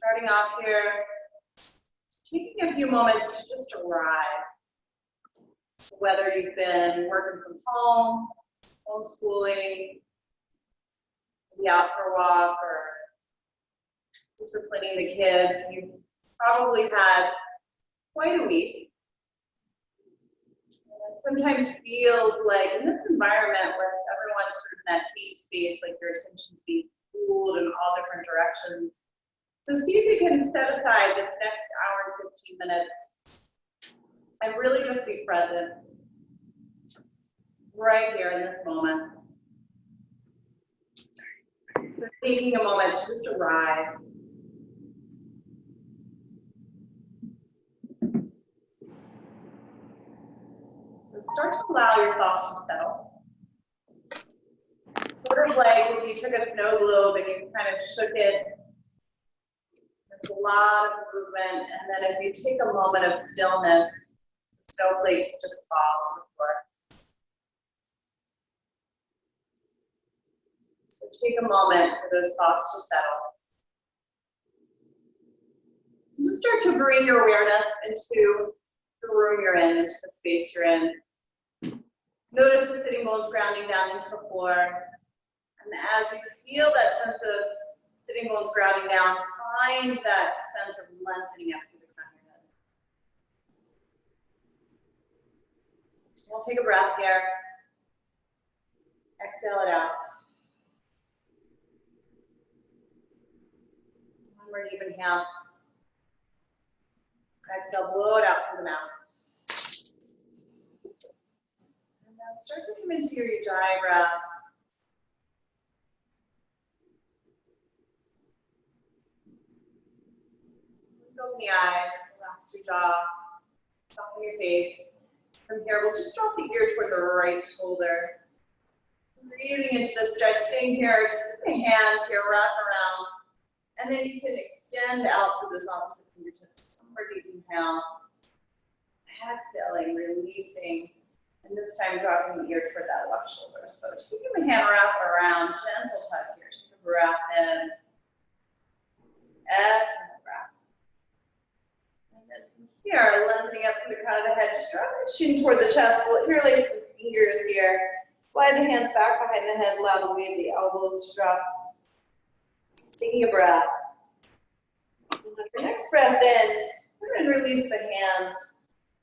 Starting off here, just taking a few moments to just arrive. So whether you've been working from home, homeschooling, maybe out for a walk, or disciplining the kids, you've probably had quite a week. And it sometimes feels like in this environment where everyone's sort of in that same space, like your attention's being pulled in all different directions. So see if you can set aside this next hour and 15 minutes and really just be present right here in this moment. So taking a moment to just arrive. So start to allow your thoughts to settle. Sort of like if you took a snow globe and you kind of shook it. There's a lot of movement, and then if you take a moment of stillness, the snowflakes just fall to the floor. So take a moment for those thoughts to settle. And just start to bring your awareness into the room you're in, into the space you're in. Notice the sitting bones grounding down into the floor. And as you feel that sense of sitting bones grounding down, find that sense of lengthening up through the crown of your head. We'll take a breath here. Exhale it out. One more deep inhale. Exhale, blow it out through the mouth. And then start to come into your ujjayi breath. Open the eyes, relax your jaw, soften your face. From here, we'll just drop the ear toward the right shoulder. Breathing into the stretch, staying here, taking the hand here, wrap around. And then you can extend out through those opposite fingertips. One more deep inhale. Exhaling, releasing. And this time dropping the ear toward that left shoulder. So taking the hand, wrap around, gentle touch here. Take a breath in. Exhale, breath. And then from here, lengthening up through the crown of the head, just drop the chin toward the chest. We'll interlace the fingers here. Slide the hands back behind the head, allow the weight of the elbows to drop. Taking a breath. And with your next breath in, go ahead and release the hands.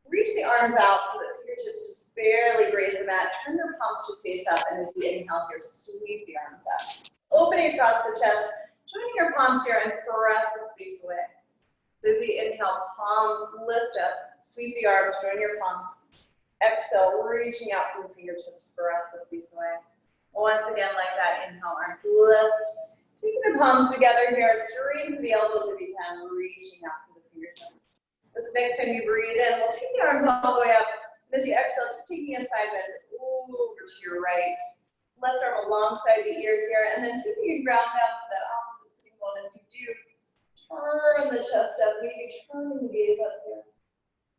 Reach the arms out so that fingertips just barely graze the mat. Turn your palms to face up, and as you inhale here, sweep the arms up. Opening across the chest, joining your palms here and press the space away. So as you inhale, palms lift up, sweep the arms, join your palms. Exhale, reaching out from the fingertips, press the space away. Once again, like that, inhale, arms lift. Taking the palms together here, straighten the elbows if you can, reaching out to the fingertips. This next time you breathe in, we'll take the arms all the way up. And as you exhale, just taking a side bend over to your right. Left arm alongside the ear here, and then see if you can ground down to that opposite sitting bone as you do. Turn the chest up, maybe turning the gaze up here.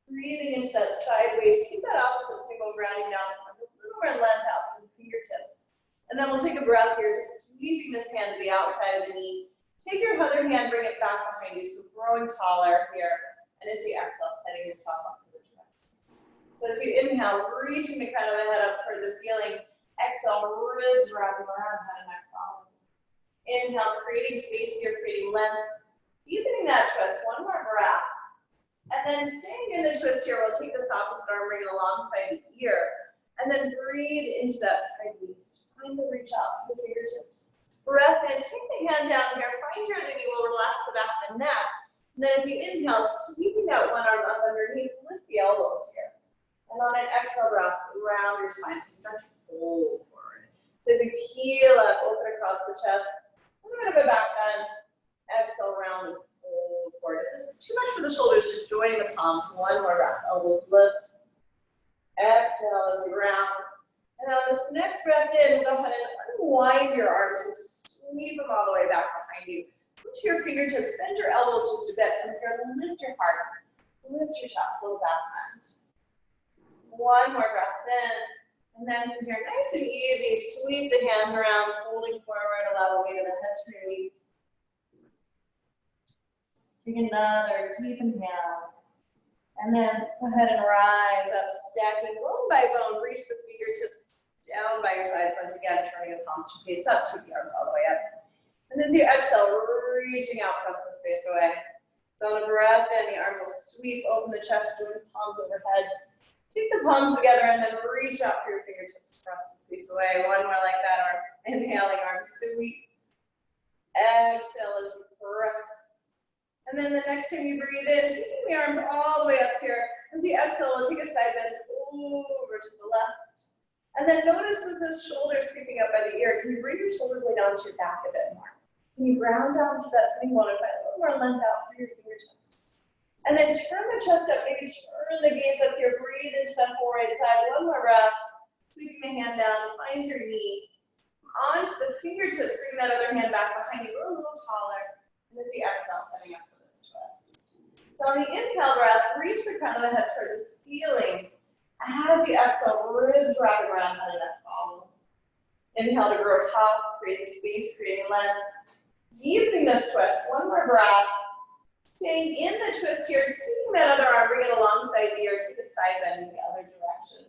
Breathing into that sideways, keep that opposite sitting bone grounding down. A little more length out from the fingertips. And then we'll take a breath here, just sweeping this hand to the outside of the knee. Take your other hand, bring it back behind you, so growing taller here. And as you exhale, setting yourself up for the twist. So as you inhale, reaching the crown of the head up toward the ceiling. Exhale, ribs wrapping around, head and neck following. Inhale, creating space here, creating length. Deepening that twist, one more breath. And then staying in the twist here, we'll take this opposite arm, bring it alongside the ear. And then breathe into that side waist. Find the reach out to the fingertips. Breath in, take the hand down here, find your other knee, will relax the back of the neck. And then as you inhale, sweeping that one arm up underneath, lift the elbows here. And on an exhale breath, round your spine, so start to fold forward. So as you heel up, open across the chest, a little bit of a back bend, exhale, round and fold forward. If this is too much for the shoulders, just join the palms, one more breath, elbows lift. Exhale as you round. And on this next breath in, go ahead and unwind your arms and sweep them all the way back behind you. Come to your fingertips, bend your elbows just a bit. From here, lift your heart, lift your chest, little back bend. One more breath in. And then from here, nice and easy, sweep the hands around, holding forward, allow the weight of the head to release. Take another deep inhale. And then go ahead and rise up, stacking bone by bone. Reach the fingertips down by your side once again, turning the palms to face up, take the arms all the way up. And as you exhale, reaching out, press the space away. So on a breath in, the arm will sweep open the chest, join the palms overhead. Take the palms together and then reach out for your fingertips, press the space away. One more like that, arm. Inhaling, arm sweep. Exhale as you press. And then the next time you breathe in, taking the arms all the way up here. As you exhale, we'll take a side bend over to the left. And then notice with those shoulders creeping up by the ear, can you bring your shoulder blade down to your back a bit more? Can you round down to that sitting bone and find a little more length out through your fingertips? And then turn the chest up, maybe turn the gaze up here, breathe into that whole right side. One more breath, sweeping the hand down, find your knee. Onto the fingertips, bring that other hand back behind you, a little taller. And as you exhale, setting up for this twist. So on the inhale breath, reach the crown of the head toward the ceiling. As you exhale, ribs wrap around out of that ball. Inhale to grow tall, creating space, creating length. Deepening this twist, one more breath. Staying in the twist here, sweeping that other arm, bring it alongside the ear, take a side bend in the other direction.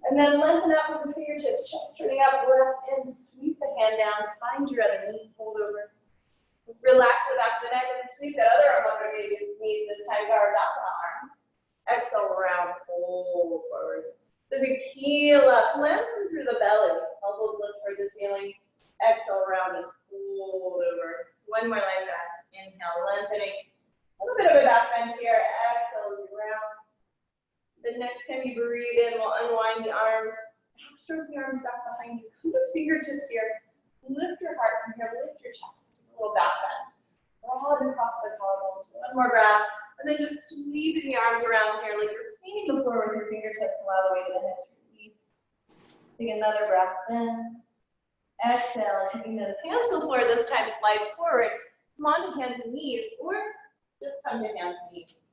And then lengthen up with the fingertips, chest turning up, breath in, sweep the hand down, find your other knee, fold over. Relax the back of the neck and sweep that other arm up underneath the knee, this time Garudasana arms. Exhale, round, fold forward. So as you peel up, lengthen through the belly, elbows lift toward the ceiling. Exhale, round and fold over. One more like that. Inhale, lengthening. A little bit of a back bend here. Exhale as you round. The next time you breathe in, we'll unwind the arms. Backstroke the arms back behind you. Come to fingertips here. Lift your heart from here. Lift your chest. A little back bend. Broaden across the collarbones. One more breath. And then just sweeping the arms around here like you're painting the floor with your fingertips. Allow the weight of the hips to release. Take another breath in. Exhale. Taking those hands to the floor. This time slide forward. Come on to hands and knees. Or just come to hands and knees.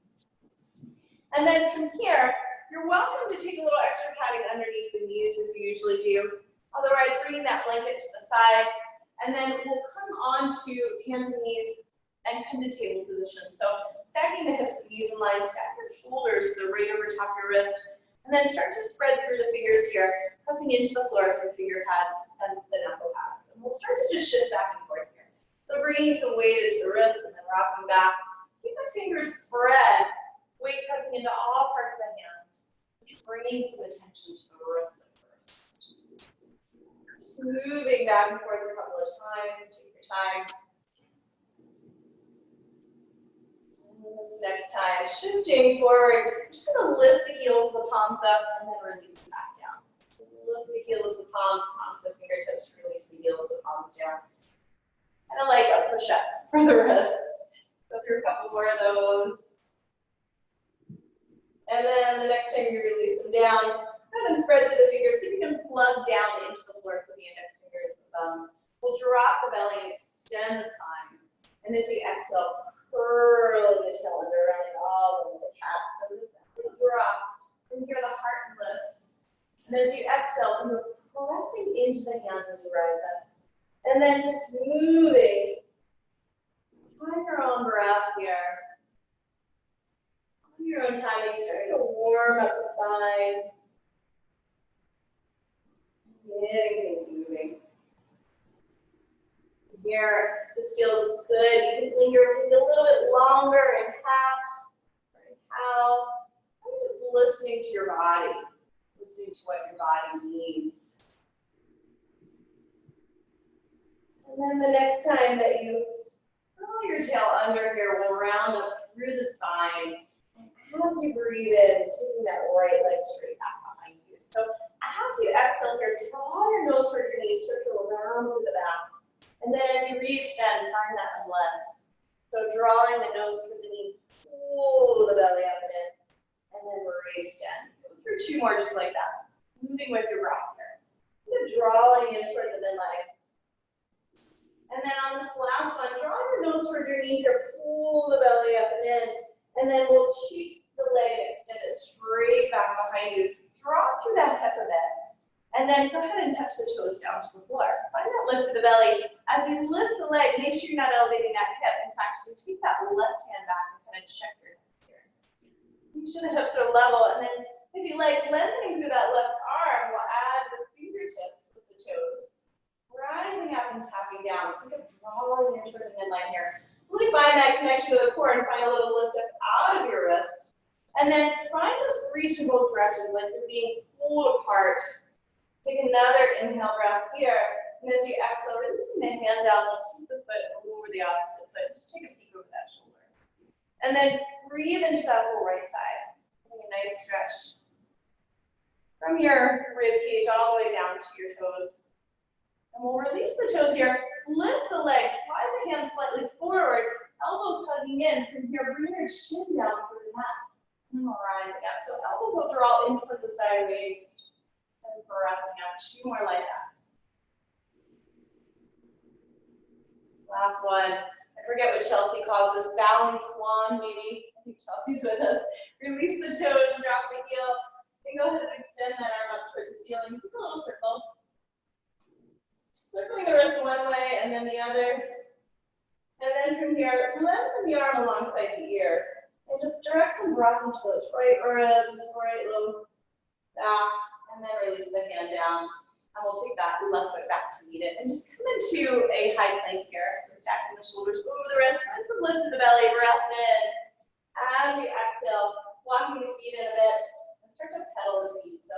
And then from here, you're welcome to take a little extra padding underneath the knees if you usually do. Otherwise, bringing that blanket to the side. And then we'll come on to hands and knees and come to table position. So stacking the hips and knees in line, stack your shoulders to the right over top of your wrist. And then start to spread through the fingers here, pressing into the floor with your finger pads and the knuckle pads. And we'll start to just shift back and forth here. So bringing some weight into the wrists and then rocking back. Keep the fingers spread. Weight pressing into all parts of the hand. Just bringing some attention to the wrists at first. Just moving back and forth a couple of times. Take your time. And this next time, shifting forward, you're just going to lift the heels of the palms up and then release back down. So lift the heels of the palms onto the fingertips, release the heels of the palms down. Kind of like a push-up for the wrists. Go through a couple more of those. And then the next time you release them down, go ahead and spread through the fingers so you can plug down into the floor with the index fingers and thumbs. We'll drop the belly and extend the spine. And as you exhale, curl the tail under, rounding all over the cat. So we'll drop. From here, the heart lifts. And as you exhale, you're pressing into the hands as you rise up. And then just moving. Find your own breath here. Your own timing, starting to warm up the spine. Getting things moving. Here, this feels good. You can linger a little bit longer in cat or in cow. I'm just listening to your body, listening to what your body needs. And then the next time that you curl your tail under here, we'll round up through the spine. As you breathe in, taking that right leg straight back behind you. So as you exhale here, draw your nose toward your knees, circle around through the back. And then as you re-extend, find that length. So drawing the nose toward the knee, pull the belly up and in, and then re-extend. Go through two more just like that. Moving with your breath here. Keep drawing in toward the midline. And then on this last one, draw your nose toward your knee here, pull the belly up and in, and then we'll cheek the leg and extend it straight back behind you. Draw through that hip a bit. And then go ahead and touch the toes down to the floor. Find that lift of the belly. As you lift the leg, make sure you're not elevating that hip. In fact, you take that left hand back and kind of check your hips here. Make sure the hips are level, and then if you like lengthening through that left arm, we'll add the fingertips with the toes. Rising up and tapping down. Think of drawing into the midline here. Really find that connection to the core and find a little lift up out of your wrist. And then find this reach in both directions, like you're being pulled apart. Take another inhale breath here. And as you exhale, releasing the hand down, let's keep the foot over the opposite foot. Just take a peek over that shoulder. And then breathe into that whole right side. Getting a nice stretch from your rib cage all the way down to your toes. And we'll release the toes here. Lift the legs, slide the hands slightly forward, elbows hugging in. From here, bring your chin down for the mat. And we'll rise again. So elbows will draw in toward the side waist. And pressing up. 2 more like that. Last one. I forget what Chelsea calls this, bowing swan, maybe. I think Chelsea's with us. Release the toes, drop the heel. And go ahead and extend that arm up toward the ceiling. Take a little circle. Circling the wrist one way and then the other. And then from here, lengthen the arm alongside the ear. And just direct some breath into those right ribs, right low back. And then release the hand down. And we'll take that left foot back to meet it. And just come into a high plank here. So stacking the shoulders over the wrist. Find some lift in the belly. Breath in. As you exhale, walking the feet in a bit. And start to pedal the feet. So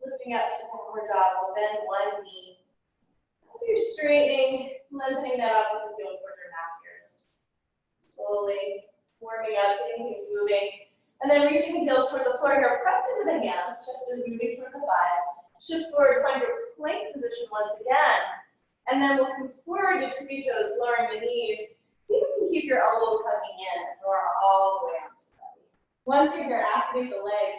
lifting up to the downward dog. We'll bend one knee. As you're straightening, lengthening that opposite heel toward your mat here. Just slowly warming up, getting things moving. And then reaching the heels toward the floor here. Press into the hands, just as moving toward the thighs. Shift forward, find your plank position once again. And then we'll come forward to tippy toes, lowering the knees. See if you can keep your elbows hugging in and lower all the way onto the belly. Once you're here, activate the legs.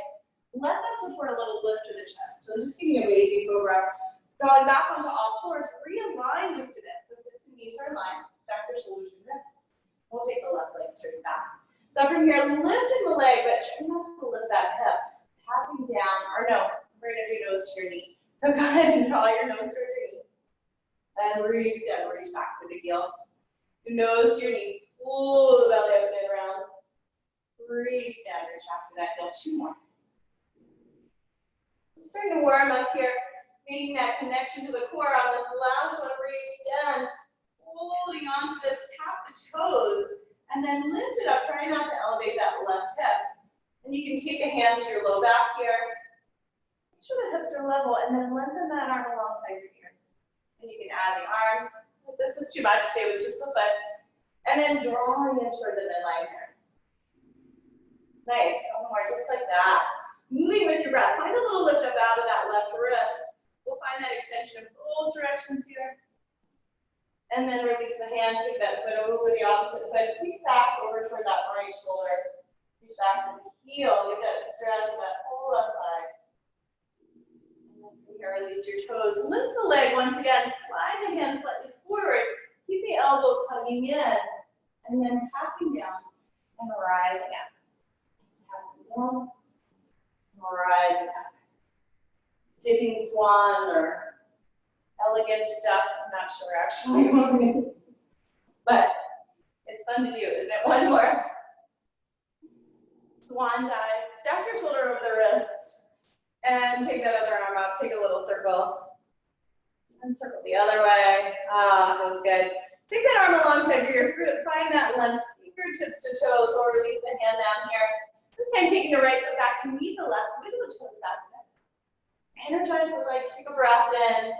Let that support a little lift to the chest. So just giving a baby cobra. Drawing back onto all fours, realign just a bit. So hips and knees are aligned. Stack your shoulders and wrists. We'll take the left leg straight back. So from here, lifting the leg, but try not to lift that hip. Tapping down, or no, we're going to do nose to your knee. So go ahead and draw your nose to your knee. And reach down, reach back to the heel. Nose to your knee. Pull the belly up and in around. Reach down, reach back to that heel. 2 more. Starting to warm up here. Making that connection to the core on this last one. Re-extend. Holding on to this. Tap the toes. And then lift it up. Try not to elevate that left hip. And you can take a hand to your low back here. Make sure the hips are level, and then lengthen that arm alongside your ear. And you can add the arm. If this is too much, stay with just the foot. And then drawing in toward the midline here. Nice. One more, just like that. Moving with your breath. Find a little lift up out of that left wrist. We'll find that extension in both directions here. And then release the hand, take that foot over the opposite foot. Peek back over toward that right shoulder. Reach back to the heel. Get that stretch of that whole left side. And then from here, release your toes. Lift the leg once again. Slide the hand slightly forward. Keep the elbows hugging in. And then tapping down and rising up. Tapping down and rising up. Dipping swan or elegant duck, I'm not sure actually. But it's fun to do, isn't it? One more. Swan dive. Stack your shoulder over the wrist. And take that other arm up. Take a little circle. And circle the other way. Ah, that was good. Take that arm alongside your foot. Find that length. Fingertips to toes. Or release the hand down here. This time taking the right foot back to meet the left. Wiggle the toes back. Energize the legs. Take a breath in.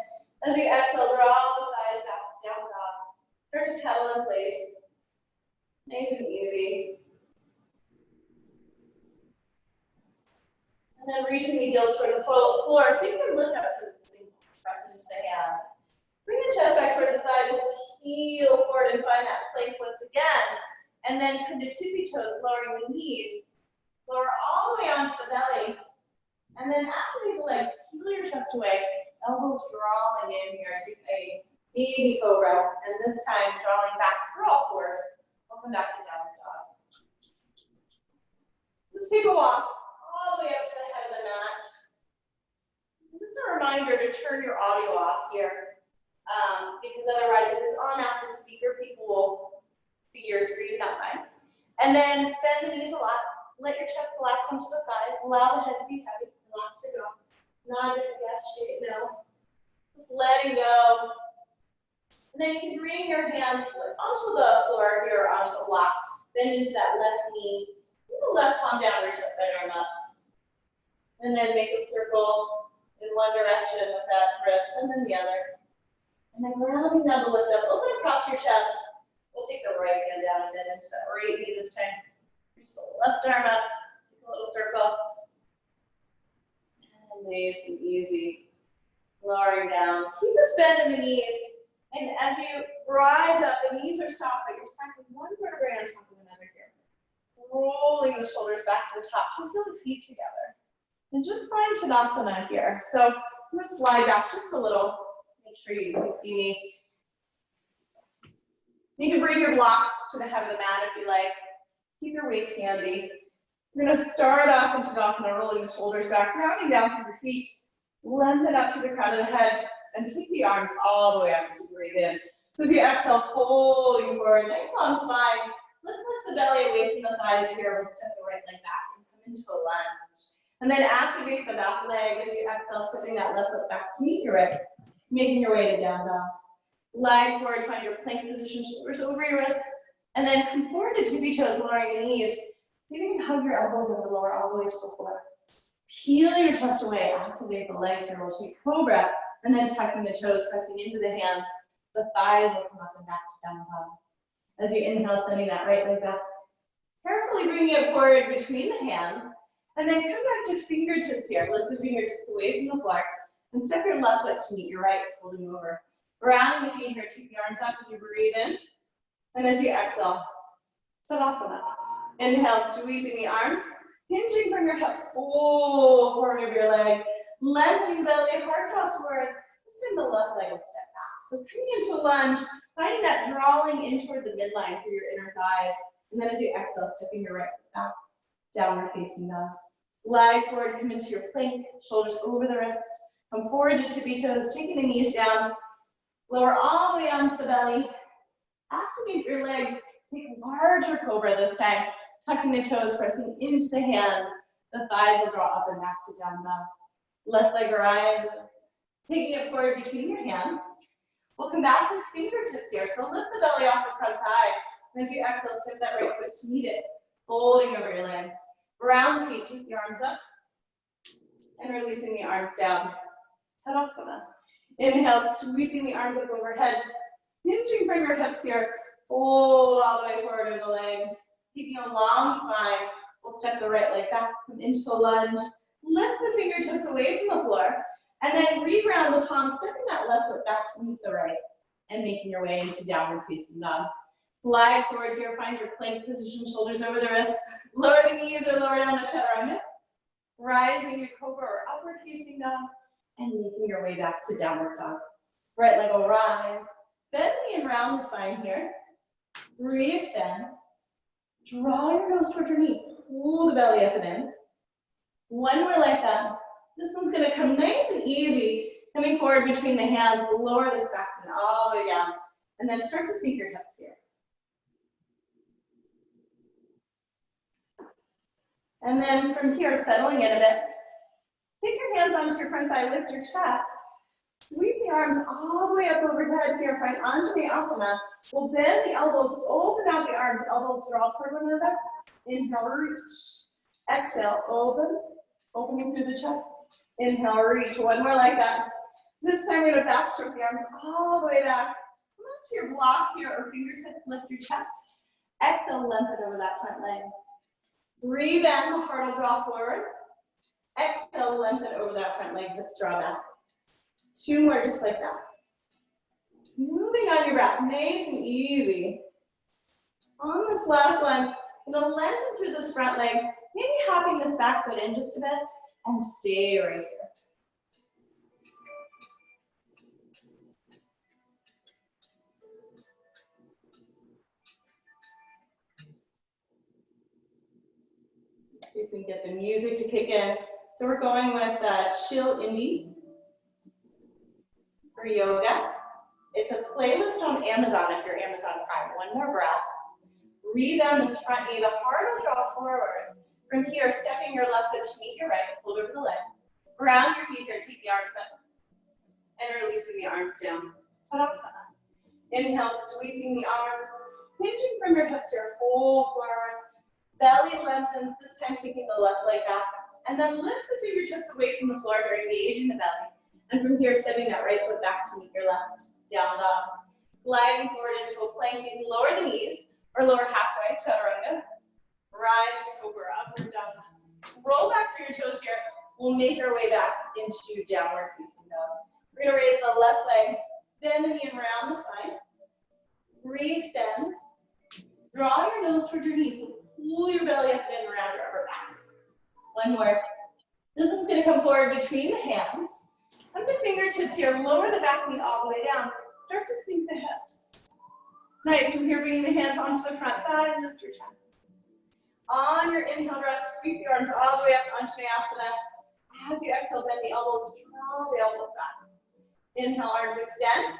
As you exhale, draw the thighs back, down dog. Start to pedal in place. Nice and easy. And then reaching the heels toward the floor so you can lift up to the ceiling. Press into the hands. Bring the chest back toward the thighs. Heel forward and find that plank once again. And then come to tippy toes, lowering the knees. Lower all the way onto the belly. And then activate the legs. Peel your chest away. Elbows drawing in here. Take a baby cobra. And this time drawing back for all fours. Welcome back to downward dog. Let's take a walk all the way up to the head of the mat. This is a reminder to turn your audio off here. because otherwise if it's on after the speaker, people will see your screen, not mine. And then bend the knees a lot. Let your chest relax onto the thighs. Allow the head to be heavy. Relax it go. Not in a shape, no. Just letting go. And then you can bring your hands onto the floor here or onto the block. Bend into that left knee. Bring the left palm down, reach that right arm up. And then make a circle in one direction with that wrist and then the other. And then rounding down to lift up. Open across your chest. We'll take the right hand down and bend into that right knee this time. Reach the left arm up, take a little circle. And nice and easy. Lowering down. Keep this bend in the knees. And as you rise up, the knees are soft, but you're stacking one vertebrae on top of another here. Rolling the shoulders back to the top to feel the feet together. And just find Tadasana here. So I'm going to slide back just a little. Make sure you can see me. You can bring your blocks to the head of the mat if you like. Keep your weights handy. You're going to start off in Tadasana, rolling the shoulders back, rounding down through your feet. Lengthen up to the crown of the head, and take the arms all the way up as you breathe in. So as you exhale, folding forward, nice long spine. Let's lift the belly away from the thighs here. We'll step the right leg back and come into a lunge. And then activate the back leg as you exhale, stepping that left foot back to meet your right, making your way to down dog. Lie forward, find your plank position, shoulders over your wrists, and then come forward to tippy toes, lowering the knees. See if you can hug your elbows at the lower all the way to the floor. Peel your chest away, activate the legs here, rotate cobra, and then tucking the toes, pressing into the hands. The thighs will come up and back to down dog. As you inhale, sending that right leg back. Carefully bringing it forward between the hands, and then come back to fingertips here. Lift the fingertips away from the floor, and step your left foot to meet your right, folding over. Rounding the feet here, take the arms up as you breathe in. And as you exhale, Tadasana. Inhale, sweeping the arms, hinging from your hips, full forward of your legs, lengthening the belly, heart draws forward. This time the left leg will step back. So coming into a lunge, finding that drawing in toward the midline through your inner thighs. And then as you exhale, stepping your right foot back, downward facing dog. Lie forward, come into your plank, shoulders over the wrists. Come forward to tippy toes, taking the knees down. Lower all the way onto the belly. Activate your legs. Take a larger cobra this time. Tucking the toes, pressing into the hands. The thighs will draw up and back to down dog. Left leg rises. Taking it forward between your hands. We'll come back to fingertips here. So lift the belly off the front thigh. And as you exhale, step that right foot to meet it. Folding over your legs. Round the feet, take the arms up. And releasing the arms down. Tadasana. Inhale, sweeping the arms up overhead. Hinging from your hips here. Fold all the way forward of the legs. Keeping a long spine. We'll step the right leg back, come into a lunge. Lift the fingertips away from the floor. And then re-ground the palms, stepping that left foot back to meet the right. And making your way into downward facing dog. Glide forward here, find your plank position, shoulders over the wrists. Lower the knees or lower down the chaturanga. Rising your cobra or upward facing dog. And making your way back to downward dog. Right leg will rise. Bend the knee and round the spine here. Re-extend. Draw your nose toward your knee. Pull the belly up and in. One more like that. This one's going to come nice and easy. Coming forward between the hands. We'll lower this back and all the way down. And then start to sink your hips here. And then from here, settling in a bit. Take your hands onto your front thigh, lift your chest. Sweep the arms all the way up overhead here, find Anjaneyasana. We'll bend the elbows, open out the arms, elbows draw toward one another. Inhale, reach. Exhale, open. Opening through the chest. Inhale, reach. One more like that. This time we're going to backstroke the arms all the way back. Come onto your blocks here or fingertips, lift your chest. Exhale, lengthen over that front leg. Rebend, the heart will draw forward. Exhale, lengthen over that front leg, hips draw back. Two more just like that. Moving on your breath, nice and easy. On this last one, I'm going to lengthen through this front leg, maybe hopping this back foot in just a bit, and stay right here. See if we can get the music to kick in. So we're going with chill indie for yoga. playlist on Amazon if you're Amazon Prime. One more breath. Rebound this front knee. The heart will draw forward. From here, stepping your left foot to meet your right, fold over the legs. Ground your feet here, take the arms up. And releasing the arms down. Tadasana. Inhale, sweeping the arms. Hinging from your hips here, fold forward. Belly lengthens, this time taking the left leg back. And then lift the fingertips away from the floor here, engaging the belly. And from here, stepping that right foot back to meet your left. Down dog. Gliding forward into a plank. You can lower the knees or lower halfway, chaturanga. Rise to cobra, upward dog. Roll back through your toes here. We'll make our way back into downward facing dog. We're gonna raise the left leg, bend the knee and round the spine. Re-extend. Draw your nose toward your knees. So pull your belly up and around your upper back. One more. This one's gonna come forward between the hands. Put the fingertips here, lower the back knee all the way down. Start to sink the hips. Nice, from here bringing the hands onto the front thigh and lift your chest. On your inhale breath, sweep your arms all the way up onto Anjaneyasana. As you exhale, bend the elbows, draw the elbows back. Inhale, arms extend.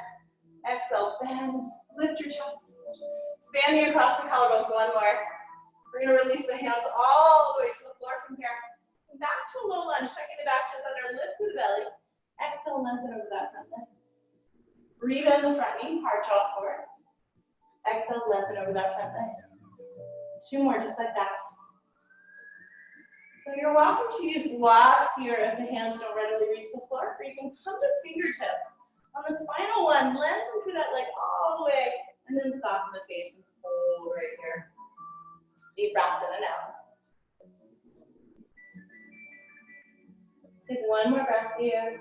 Exhale, bend, lift your chest. Expanding across the collarbones, one more. We're gonna release the hands all the way to the floor from here. Back to a low lunge, tucking the back toes under, lift through the belly. Exhale, lengthen over that front leg. Rebend the front knee, heart draws forward. Exhale, lengthen over that front leg. Two more, just like that. So you're welcome to use blocks here if the hands don't readily reach the floor, or you can come to fingertips. On this final one, lengthen through that leg all the way, and then soften the face and fold right here. Deep breath in and out. Take one more breath here.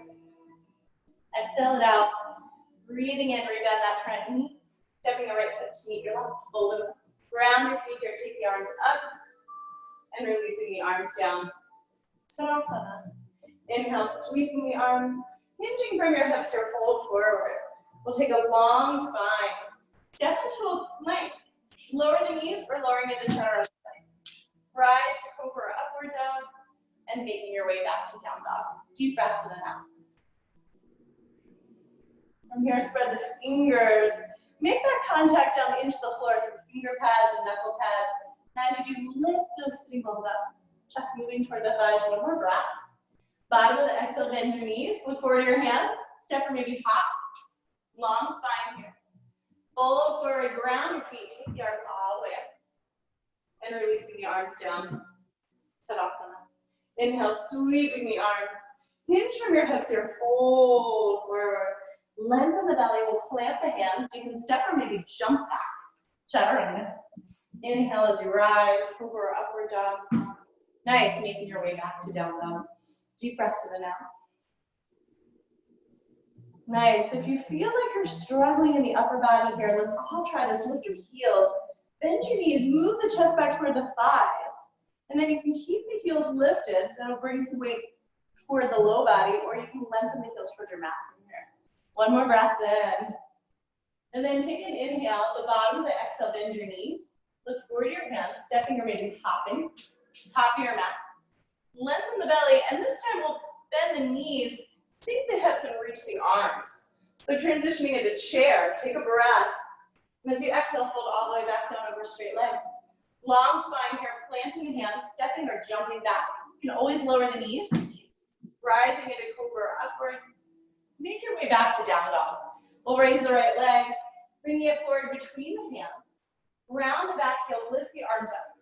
Exhale it out. Breathing in, rebend that front knee. Stepping the right foot to meet your left. Fold it up. Ground your feet here. Take the arms up. And releasing the arms down. Tadasana. Inhale, sweeping the arms. Hinging from your hips here, fold forward. We'll take a long spine. Step into a plank. Lower the knees or lowering into chaturanga. Rise to cobra, upward dog. And making your way back to down dog. Deep breaths in and out. From here, spread the fingers. Make that contact down into the floor through finger pads and knuckle pads. And as you do, lift those three bones up. Just moving toward the thighs. One more breath. Bottom of the exhale, bend your knees. Look forward to your hands. Step or maybe hop. Long spine here. Fold forward, ground your feet. Take the arms all the way up. And releasing the arms down. Tadasana. Inhale, sweeping the arms. Hinge from your hips here. Fold forward. Lengthen the belly. We'll plant the hands. You can step or maybe jump back. Chaturanga. Inhale as you rise. Cobra, upward dog. Nice. Making your way back to down dog. Deep breaths in and out. Nice. If you feel like you're struggling in the upper body here, let's all try this. Lift your heels. Bend your knees. Move the chest back toward the thighs. And then you can keep the heels lifted. That'll bring some weight toward the low body, or you can lengthen the heels toward your mat from here. One more breath in. And then take an inhale. At the bottom of the exhale, bend your knees. Look forward to your hands, stepping or maybe hopping. Top of your mat. Lengthen the belly, and this time we'll bend the knees, sink the hips, and reach the arms. So transitioning into chair, take a breath. And as you exhale, fold all the way back down over straight legs. Long spine here, planting in hands, stepping or jumping back. You can always lower the knees. Rising into cobra upward. Make your way back to down dog. We'll raise the right leg, bringing it forward between the hands. Round the back heel, lift the arms up.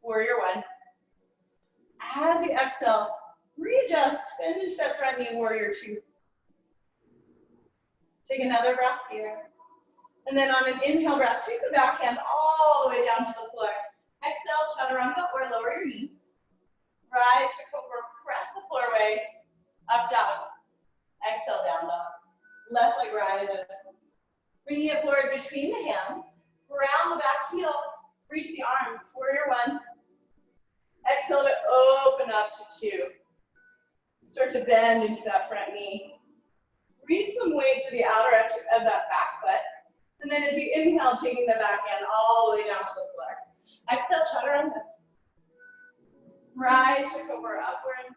Warrior one. As you exhale, readjust, bend into that front knee, warrior two. Take another breath here. And then on an inhale breath, take the back hand all the way down to the floor. Exhale, chaturanga, or lower your knees. Rise to cobra, press the floor away, up dog. Exhale, down dog. Left leg rises. Bringing it forward between the hands. Round the back heel, reach the arms, warrior one. Exhale to open up to two. Start to bend into that front knee. Reach some weight to the outer edge of that back foot. And then as you inhale, taking the back hand all the way down to the floor. Exhale, chaturanga. Rise to cobra upward.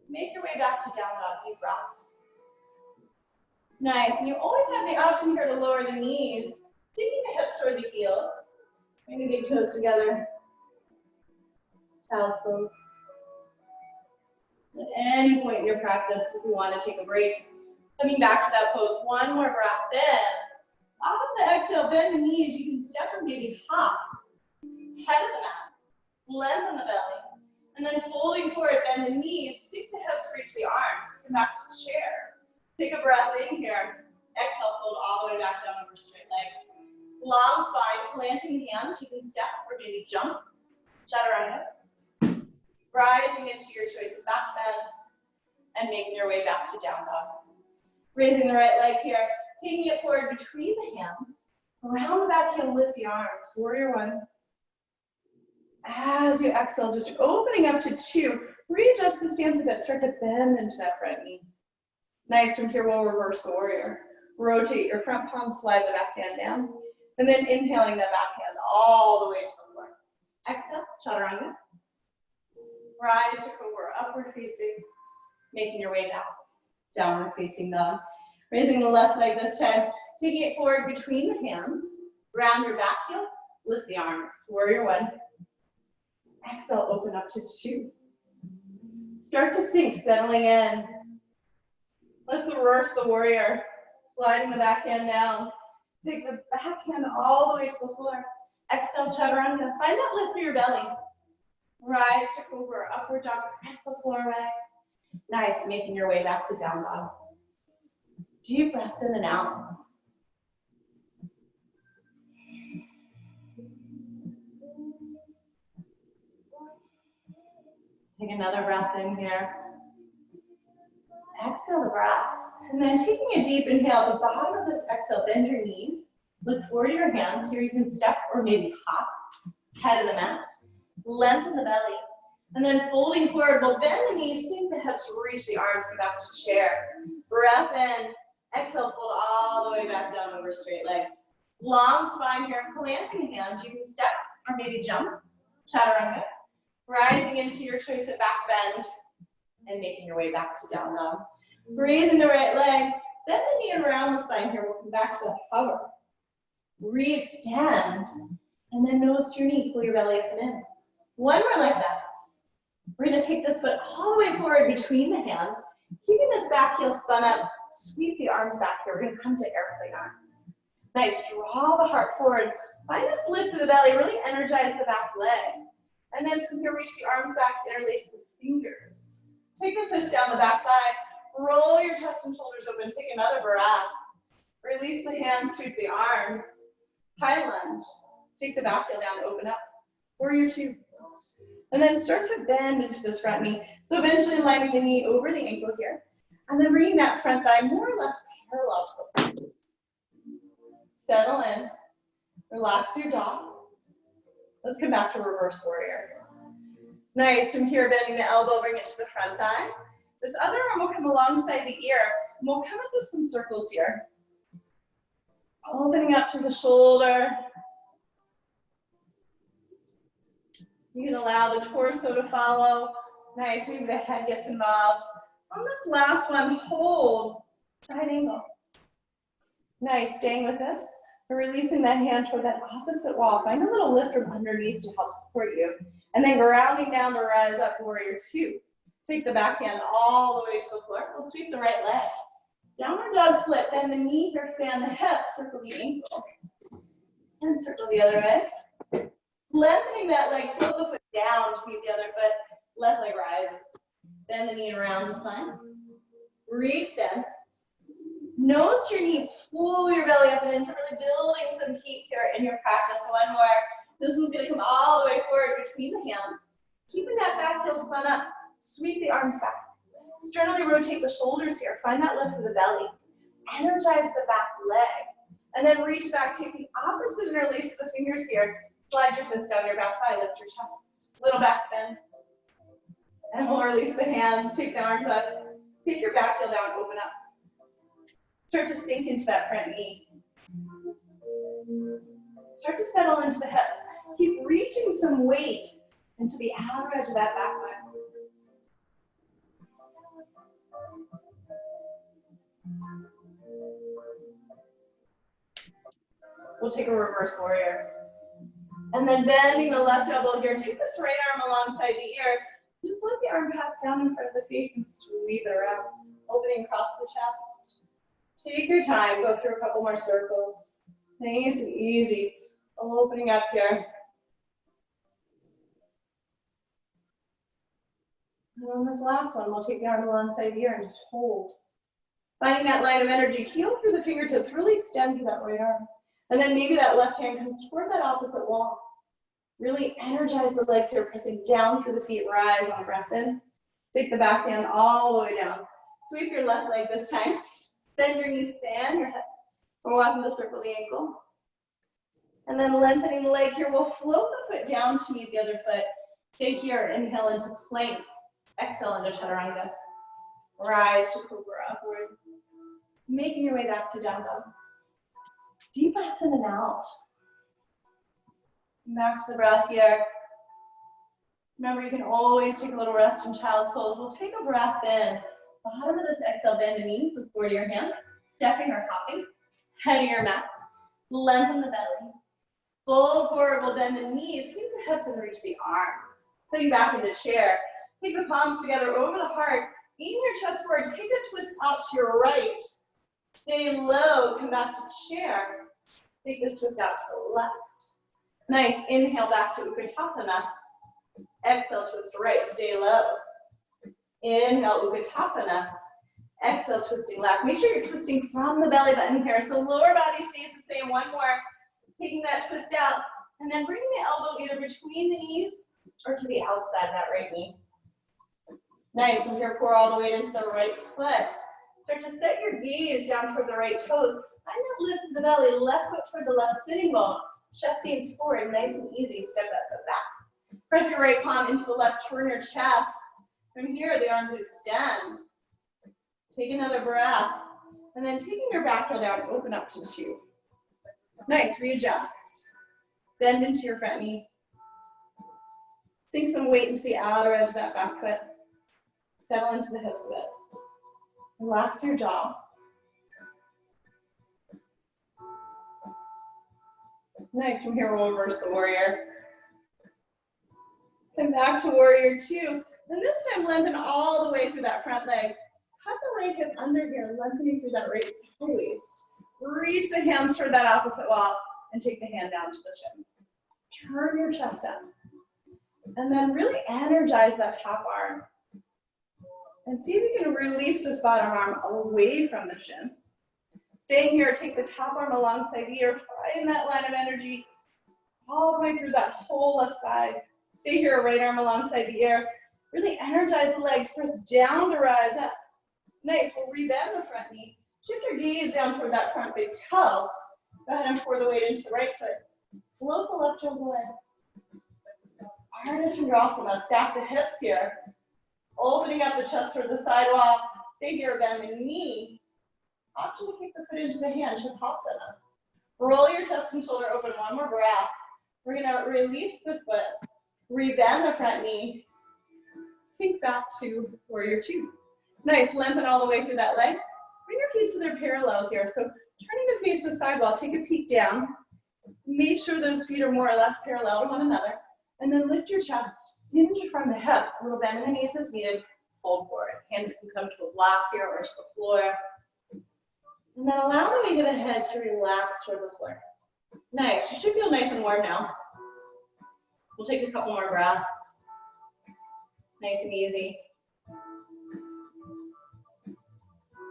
Make your way back to down dog, deep breath. Nice, and you always have the option here to lower the knees, taking the hips toward the heels. Bring the big toes together. Child's pose. At any point in your practice, if you want to take a break, coming back to that pose, one more breath in. Off of the exhale, bend the knees. You can step or maybe hop. Head of the mat. Lengthen the belly. And then folding forward, bend the knees. Sink the hips, reach the arms. Come back to the chair. Take a breath in here. Exhale, fold all the way back down over straight legs. Long spine, planting hands. You can step or maybe jump. Chaturanga. Rising into your choice of back bend and making your way back to down dog. Raising the right leg here, taking it forward between the hands. Around the back heel, lift the arms. Warrior one. As you exhale, just opening up to two. Readjust the stance a bit. Start to bend into that front knee. Nice. From here, we'll reverse the warrior. Rotate your front palm, slide the back hand down. And then inhaling the back hand all the way to the floor. Exhale, chaturanga. Rise to cobra, upward facing, making your way down. Downward facing dog. Raising the left leg this time, taking it forward between the hands. Round your back heel, lift the arms. Warrior one. Exhale, open up to two. Start to sink, settling in. Let's reverse the warrior. Sliding the back hand down. Take the back hand all the way to the floor. Exhale, chaturanga. Find that lift through your belly. Rise to cobra, upward dog, press the floor away. Nice, making your way back to down dog. Deep breath in and out. Take another breath in here. Exhale the breath. And then taking a deep inhale, at the bottom of this exhale, bend your knees. Look forward to your hands. Here you can step or maybe hop. Head of the mat. Lengthen the belly. And then folding forward, we'll bend the knees, sink the hips, reach the arms, come back to chair. Breath in. Exhale, fold all the way back down over straight legs. Long spine here, planting hands. You can step or maybe jump. Chaturanga. Rising into your choice of back bend and making your way back to down dog. Raising the right leg. Bend the knee around the spine here. We'll come back to that hover. Re-extend. And then nose to your knee. Pull your belly up and in. One more like that. We're going to take this foot all the way forward between the hands. Keeping this back heel spun up. Sweep the arms back here. We're going to come to airplane arms. Nice. Draw the heart forward. Find this lift to the belly. Really energize the back leg. And then from here, reach the arms back, interlace the fingers. Take the fist down the back thigh. Roll your chest and shoulders open. Take another breath. Release the hands, sweep the arms. High lunge. Take the back heel down, open up. Warrior two. And then start to bend into this front knee. So eventually lining the knee over the ankle here. And then bringing that front thigh more or less parallel to the front. Settle in. Relax your jaw. Let's come back to reverse warrior. Nice. From here, bending the elbow, bring it to the front thigh. This other arm will come alongside the ear. And we'll come into some circles here. Opening up through the shoulder. You can allow the torso to follow. Nice, maybe the head gets involved. On this last one, hold side angle. Nice, staying with this. We're releasing that hand toward that opposite wall. Find a little lift from underneath to help support you. And then grounding down to rise up, warrior two. Take the back hand all the way to the floor. We'll sweep the right leg. Downward dog split. Bend the knee here, fan the hip, circle the ankle. And circle the other leg. Lengthening that leg, float the foot down to meet the other foot. Left leg rises. Bend the knee around the spine. Re-extend. Nose to your knee, pull your belly up and in. So really building some heat here in your practice. One more. This one's going to come all the way forward between the hands. Keeping that back heel spun up. Sweep the arms back. Sternally rotate the shoulders here. Find that lift of the belly. Energize the back leg. And then reach back. Take the opposite and release the fingers here. Slide your fist down your back thigh. Lift your chest. Little back bend. And we'll release the hands. Take the arms up. Take your back heel down. Open up. Start to sink into that front knee. Start to settle into the hips. Keep reaching some weight into the outer edge of that back leg. we'll take a reverse warrior. And then bending the left elbow here, take this right arm alongside the ear. Just let the arm pass down in front of the face and sweep it around, opening across the chest. Take your time, go through a couple more circles. Nice and easy, opening up here. And on this last one, we'll take the arm alongside the ear and just hold. Finding that line of energy, heel through the fingertips, really extend through that right arm. And then maybe that left hand comes toward that opposite wall. Really energize the legs here, pressing down through the feet, rise on a breath in. Take the back hand all the way down. Sweep your left leg this time. Bend your knee, fan your head. We're walking to circle the ankle. And then lengthening the leg here, we'll float the foot down to meet the other foot. Stay here, inhale into plank. Exhale into chaturanga. Rise to cobra upward. Making your way back to down dog. Deep breaths in and out. Back to the breath here. Remember, you can always take a little rest in child's pose. We'll take a breath in. Bottom of this exhale, bend the knees, look forward to your hands. Stepping or hopping. Head of your mat. Lengthen the belly. Fold forward, we'll bend the knees. Sink the hips and reach the arms. Sitting back in the chair. Take the palms together over the heart. Lean your chest forward. Take a twist out to your right. Stay low. Come back to chair. Take this twist out to the left. Nice. Inhale back to Utkatasana. Exhale, twist to right. Stay low. Inhale, Utkatasana. Exhale, twisting left. Make sure you're twisting from the belly button here. So lower body stays the same. One more. Taking that twist out. And then bringing the elbow either between the knees or to the outside of that right knee. Nice. From here, pour all the way into the right foot. Start to set your gaze down toward the right toes. Find that lift of the belly. Left foot toward the left sitting bone. Chest aims forward. Nice and easy. Step that foot back. Press your right palm into the left. Turn your chest. From here, the arms extend. Take another breath. And then taking your back heel down, open up to two. Nice. Readjust. Bend into your front knee. Sink some weight into the outer edge of that back foot. Settle into the hips a bit. Relax your jaw. Nice. From here, we'll reverse the warrior. Come back to warrior two. And this time, lengthen all the way through that front leg. Cut the right hip under here, lengthening through that right side waist. Reach the hands toward that opposite wall and take the hand down to the chin. Turn your chest up. And then really energize that top arm. And see if you can release this bottom arm away from the shin. Staying here, take the top arm alongside the ear. Find that line of energy all the way through that whole left side. Stay here, right arm alongside the ear. Really energize the legs. Press down to rise up. Nice. We'll rebend the front knee. Shift your gaze down toward that front big toe. Go ahead and pour the weight into the right foot. Float the left toes away. Ardha Chandrasana. Stack the hips here. Opening up the chest toward the side wall. Stay here, bend the knee. Option to kick the foot into the hand, Shavasana. Roll your chest and shoulder open, one more breath. We're gonna release the foot, rebend the front knee, sink back to warrior two. Nice, lengthen all the way through that leg. Bring your feet so they're parallel here. So turning to face the side wall, take a peek down. Make sure those feet are more or less parallel to one another. And then lift your chest. Hinge from the hips, a little bend in the knees as needed, fold forward. Hands can come to a block here or to the floor. And then allow the weight of the head to relax toward the floor. Nice, you should feel nice and warm now. We'll take a couple more breaths. Nice and easy.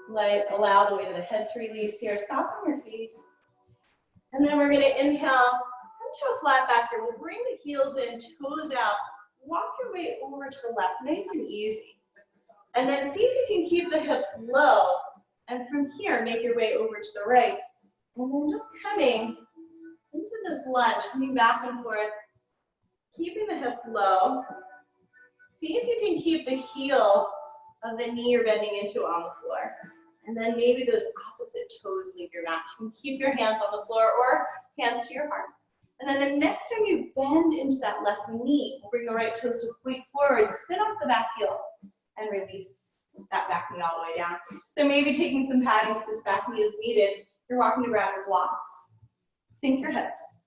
Allow the weight of the head to release here. Soften your face. And then we're gonna inhale, come to a flat back here. We'll bring the heels in, toes out. Walk your way over to the left, nice and easy. And then see if you can keep the hips low. And from here, make your way over to the right. And then just coming into this lunge, coming back and forth, keeping the hips low. See if you can keep the heel of the knee you're bending into on the floor. And then maybe those opposite toes leave your mat. You can keep your hands on the floor or hands to your heart. And then the next time you bend into that left knee, we'll bring the right toes to point forward, spin off the back heel, and release that back knee all the way down. So maybe taking some padding to this back knee is needed. You're walking to grab your blocks. Sink your hips.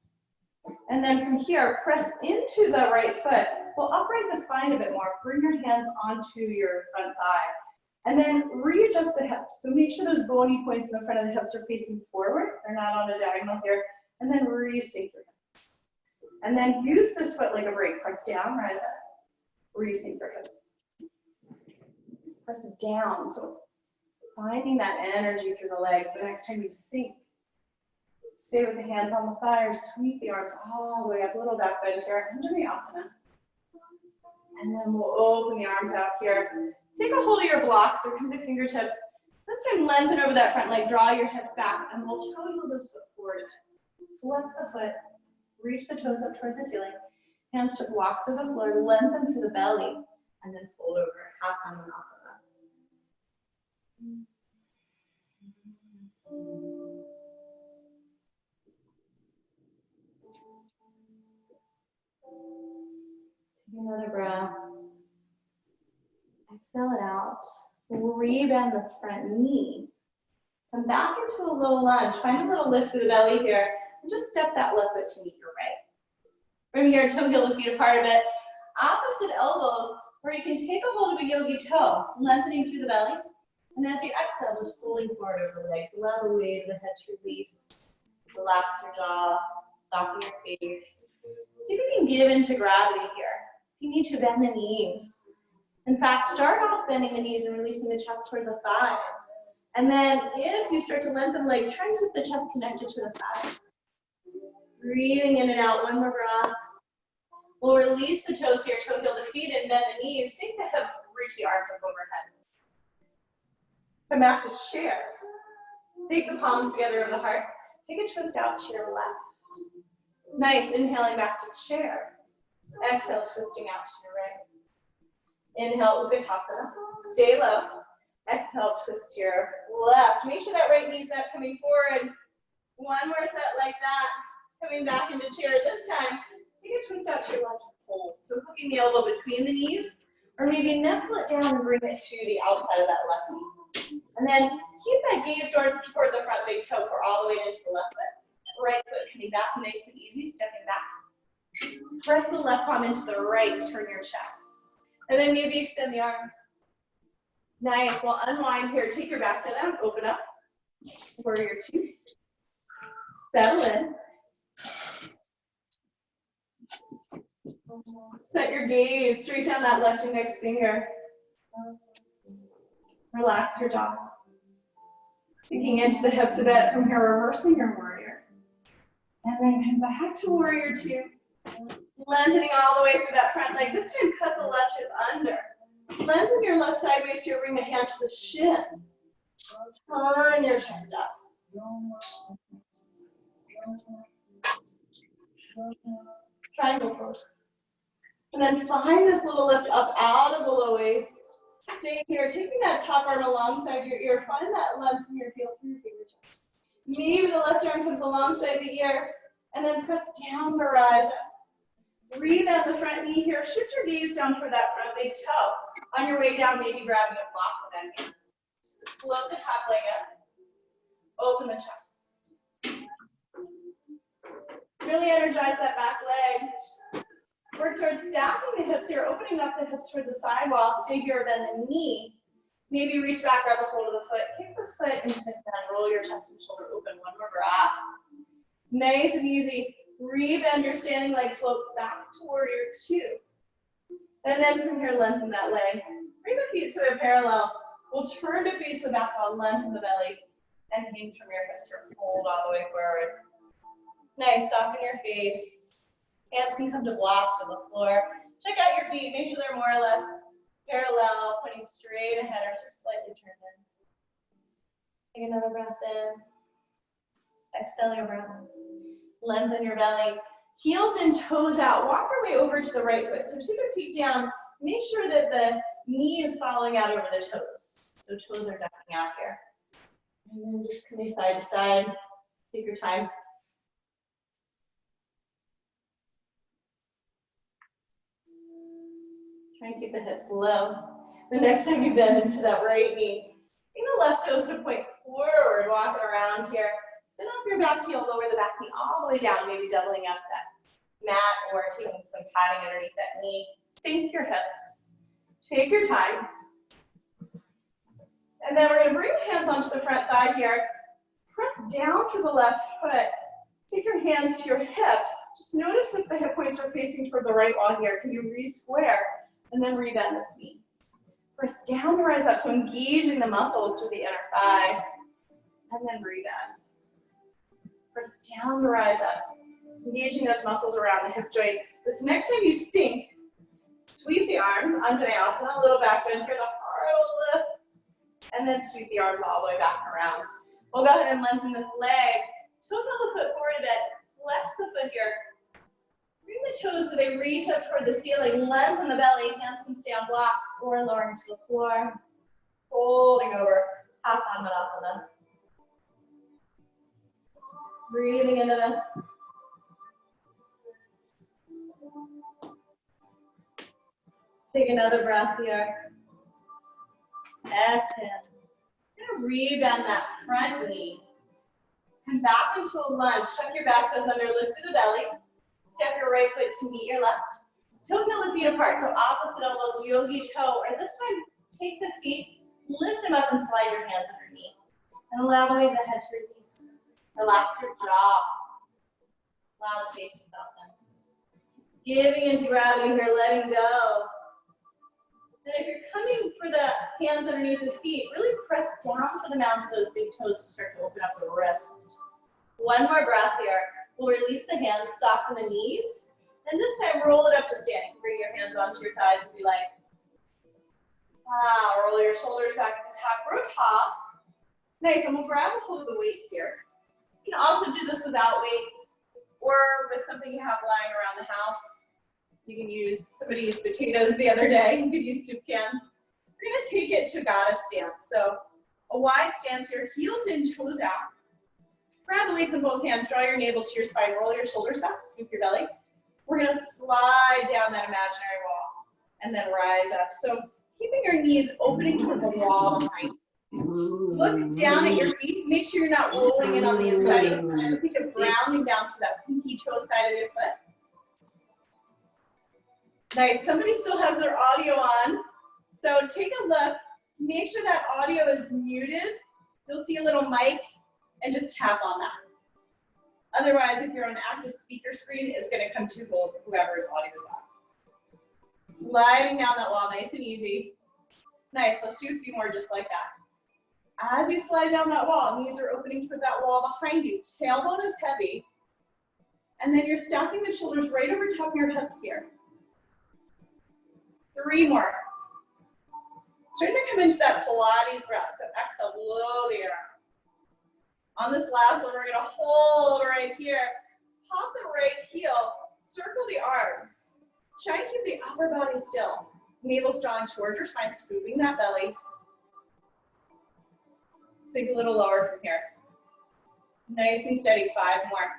And then from here, press into the right foot. We'll upright the spine a bit more. Bring your hands onto your front thigh. And then readjust the hips. So make sure those bony points in the front of the hips are facing forward. They're not on a diagonal here. And then re-sink your hips. And then use this foot like a brake. Press down, rise up. Re-sink your hips. Press down. So finding that energy through the legs. The next time you sink, stay with the hands on the thigh or sweep the arms all the way up. A little back bend here. Anjaneyasana. And then we'll open the arms out here. Take a hold of your blocks or come to fingertips. This time lengthen over that front leg. Draw your hips back and we'll toe heel this foot forward. Flex the foot. Reach the toes up toward the ceiling. Hands to blocks of the floor. Lengthen through the belly. And then fold over. Half Anjaneyasana. Take another breath. Exhale it out. Rebend this front knee. Come back into a low lunge. Find a little lift through the belly here. And just step that left foot to meet your right. From here, toe heel the feet apart a bit. Opposite elbows, where you can take a hold of a yogi toe, lengthening through the belly. And as you exhale, just pulling forward over the legs. Allow the weight of the head to release. Relax your jaw, soften your face. See if you can give into gravity here. You need to bend the knees. In fact, start off bending the knees and releasing the chest toward the thighs. And then if you start to lengthen the legs, try and keep the chest connected to the thighs. Breathing in and out, one more breath. We'll release the toes here, toe heel the feet and bend the knees. Sink the hips, reach the arms up overhead. Come back to chair. Take the palms together over the heart. Take a twist out to your left. Nice, inhaling back to chair. Exhale, twisting out to your right. Inhale, Utkatasana. Stay low. Exhale, twist to your left. Make sure that right knee's not coming forward. One more set like that. Coming back into chair this time. Take a twist out to your left hold. So hooking the elbow between the knees, or maybe nestle it down and bring it to the outside of that left knee. And then keep that gaze toward the front big toe or all the way into the left foot. Right foot coming back nice and easy, stepping back. Press the left palm into the right, turn your chest. And then maybe extend the arms. Nice, we'll unwind here. Take your back to them, open up. Warrior two. Settle in. Set your gaze straight down that left index finger. Relax your jaw. Sinking into the hips a bit. From here, reversing your warrior. And then come back to warrior two. Lengthening all the way through that front leg. This time, cut the left hip under. Lengthen your left sideways here. Bring the hand to the shin. Turn your chest up. Triangle pose. And then find this little lift up out of the low waist. Stay here, taking that top arm alongside your ear. Find that length from your heel through your fingertips. Maybe the left arm comes alongside the ear. And then press down to rise up. Breathe out the front knee here. Shift your gaze down toward that front big toe. On your way down, maybe grabbing a block with that hand. Float the top leg up. Open the chest. Really energize that back leg. Work towards stacking the hips here, opening up the hips toward the sidewall. Stay here, bend the knee. Maybe reach back, grab a hold of the foot. Kick the foot into the ground. Roll your chest and shoulder open. One more breath. Nice and easy. Rebend your standing leg, float back to warrior two. And then from here, lengthen that leg. Bring the feet so they're parallel. We'll turn to face the back wall, lengthen the belly, and hinge from your hips or fold all the way forward. Nice, soften your face. Hands can come to blocks on the floor. Check out your feet, make sure they're more or less parallel, pointing straight ahead or just slightly turned in. Take another breath in. Exhale your breath. Lengthen your belly. Heels and toes out. Walk your way over to the right foot. So take a peek down. Make sure that the knee is following out over the toes. So toes are ducking out here. And then just coming side to side. Take your time. Try and keep the hips low. The next time you bend into that right knee, bring the left toes to point forward, walking around here. Spin off your back heel, lower the back knee all the way down, maybe doubling up that mat or taking some padding underneath that knee. Sink your hips. Take your time. And then we're going to bring the hands onto the front thigh here. Press down through the left foot. Take your hands to your hips. Just notice if the hip points are facing toward the right wall here. Can you re-square? And then rebend this knee. Press down to rise up, so engaging the muscles through the inner thigh. And then rebend. Press down to rise up. Engaging those muscles around the hip joint. This next time you sink, sweep the arms, Anjaneyasana, a little back bend here, the heart will lift. And then sweep the arms all the way back around. We'll go ahead and lengthen this leg. Toe the foot forward a bit. Flex the foot here. Bring the toes so they reach up toward the ceiling. Lengthen the belly. Hands can stay on blocks or lower into the floor. Folding over. Half Padmanasana. Breathing into this. Take another breath here. Exhale. You're going to rebend that front knee. Come back into a lunge. Tuck your back toes under, lift through the belly. Step your right foot to meet your left. Don't heel the feet apart, so opposite elbows, yogi toe. Or this time, take the feet, lift them up and slide your hands underneath. And allow the weight of the head to release. Relax your jaw. Allow the face to soften. Giving into gravity here, letting go. And if you're coming for the hands underneath the feet, really press down for the mounds of those big toes to start to open up the wrist. One more breath here. We'll release the hands, soften the knees, and this time roll it up to standing. Bring your hands onto your thighs if you like. Roll your shoulders back at the top, grow tall. Nice, and we'll grab a hold of the weights here. You can also do this without weights or with something you have lying around the house. You can use, somebody used potatoes the other day. You could use soup cans. We're going to take it to goddess stance. So a wide stance here, heels in, toes out. Grab the weights in both hands, draw your navel to your spine, roll your shoulders back, scoop your belly. We're going to slide down that imaginary wall and then rise up. So keeping your knees opening toward the wall behind you. Look down at your feet. Make sure you're not rolling in on the inside. Think of grounding down through that pinky toe side of your foot. Nice, somebody still has their audio on, so take a look, make sure that audio is muted. You'll see a little mic and just tap on that. Otherwise, if you're on an active speaker screen, it's gonna come to whoever's audio is on. Sliding down that wall, nice and easy. Nice, let's do a few more just like that. As you slide down that wall, knees are opening toward that wall behind you, tailbone is heavy, and then you're stacking the shoulders right over top of your hips here. 3 more. Starting to come into that Pilates breath. So exhale, blow the air out. On this last one, we're going to hold right here. Pop the right heel. Circle the arms. Try and keep the upper body still. Navel strong towards your spine, scooping that belly. Sink a little lower from here. Nice and steady. 5 more.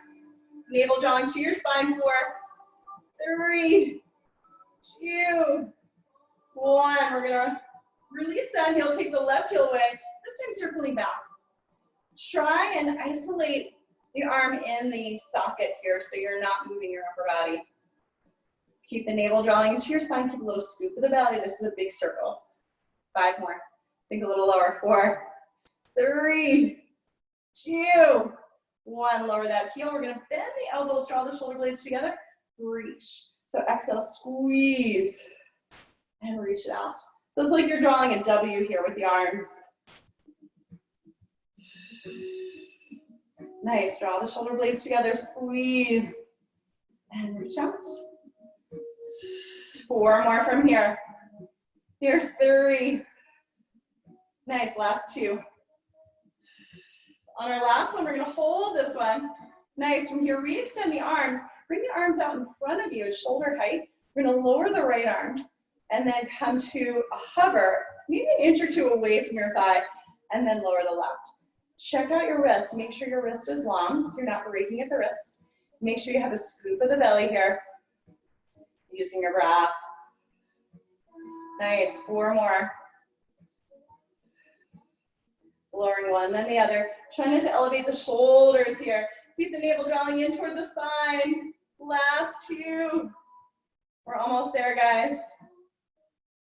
Navel drawing to your spine. 4, 3, 2, 1. We're gonna release that heel, take the left heel away, this time circling back. Try and isolate the arm in the socket here so you're not moving your upper body. Keep the navel drawing into your spine, keep a little scoop of the belly. This is a big circle. 5 more. Think a little lower. 4, 3, 2, 1. Lower that heel. We're gonna bend the elbows, draw the shoulder blades together, reach. So exhale, squeeze. And reach it out. So it's like you're drawing a W here with the arms. Nice, draw the shoulder blades together, squeeze, and reach out. 4 more from here. Here's 3. Nice, last 2. On our last one, we're gonna hold this one. Nice, from here, re-extend the arms. Bring the arms out in front of you at shoulder height. We're gonna lower the right arm. And then come to a hover, maybe an inch or 2 away from your thigh, and then lower the left. Check out your wrist. Make sure your wrist is long, so you're not breaking at the wrist. Make sure you have a scoop of the belly here, using your breath. Nice, 4 more. Lowering one, then the other. Trying not to elevate the shoulders here. Keep the navel drawing in toward the spine. Last two. We're almost there, guys.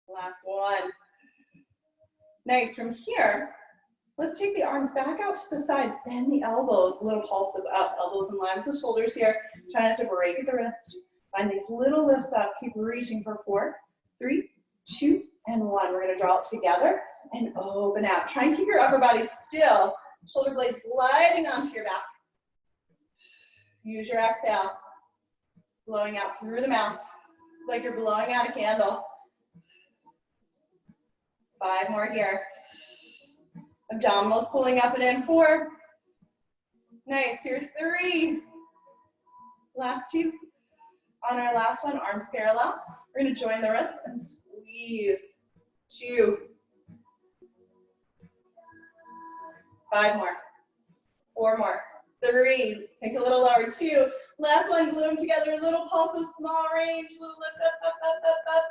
Last one. Nice. From here, let's take the arms back out to the sides. Bend the elbows. Little pulses up. Elbows in line with the shoulders here. Try not to break the wrist. Find these little lifts up. Keep reaching for 4, 3, 2, and 1. We're going to draw it together and open out. Try and keep your upper body still. Shoulder blades gliding onto your back. Use your exhale. Blowing out through the mouth like you're blowing out a candle. 5 more here. Abdominals pulling up and in. 4. Nice. Here's 3. Last 2. On our last one, arms parallel. We're going to join the wrists and squeeze. 2. 5 more. 4 more. 3. Take a little lower. 2. Last one, glue them together. Little pulses, small range. Little lifts up, up, up, up, up.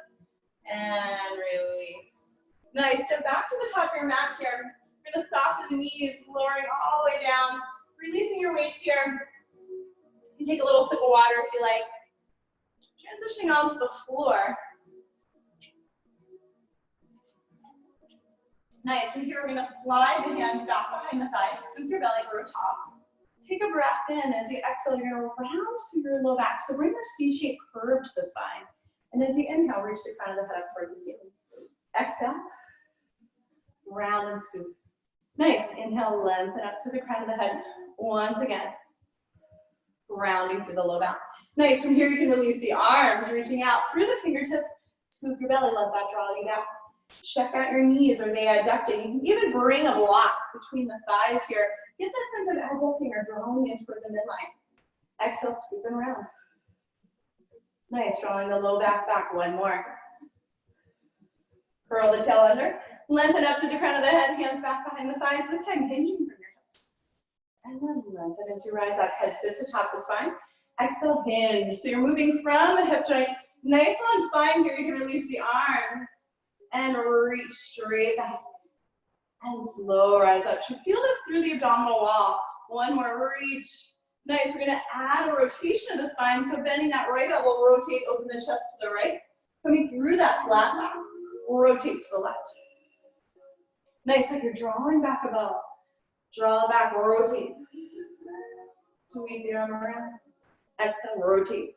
And release. Nice. Step back to the top of your mat here. We're going to soften the knees, lowering all the way down. Releasing your weights here. You can take a little sip of water if you like. Transitioning onto the floor. Nice. From here, we're going to slide the hands back behind the thighs. Scoop your belly through top. Take a breath in. As you exhale, you're going to round through your low back. So bring the C-shaped curve to the spine. And as you inhale, reach the crown of the head up toward the ceiling. Exhale. Round and scoop. Nice. Inhale, lengthen up to the crown of the head. Once again. Rounding through the low back. Nice. From here, you can release the arms, reaching out through the fingertips. Scoop your belly. Let that draw you back. Check out your knees. Are they adducting? You can even bring a block between the thighs here. Get that sense of adducting or drawing in toward the midline. Exhale, scoop and round. Nice. Drawing the low back back. One more. Curl the tail under. Lengthen up to the crown of the head. Hands back behind the thighs. This time, hinging from your hips. And then lengthen as you rise up. Head sits atop the spine. Exhale, hinge. So you're moving from the hip joint. Nice long spine here. You can release the arms. And reach straight back. And slow rise up. You feel this through the abdominal wall. One more reach. Nice. We're going to add a rotation of the spine. So bending that right elbow, rotate, open the chest to the right. Coming through that flat back. Rotate to the left. Nice. Like you're drawing back a bow. Draw back, rotate. Sweep the arm around. Exhale, rotate.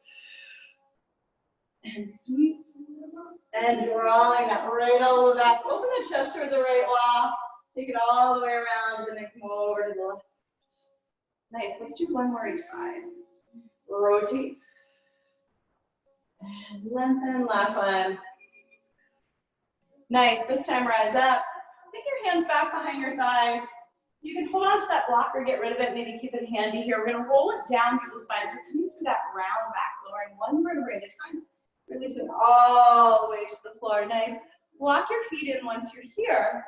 And sweep. And drawing that right elbow back. Open the chest toward the right wall. Take it all the way around and then come over to the left. Nice. Let's do one more each side. Rotate. And lengthen. Last one. Nice. This time, rise up. Take your hands back behind your thighs. You can hold on to that block or get rid of it. Maybe keep it handy here. We're going to roll it down through the spine. So coming through that round back, lowering one vertebrae at a time. Releasing all the way to the floor. Nice. Walk your feet in once you're here.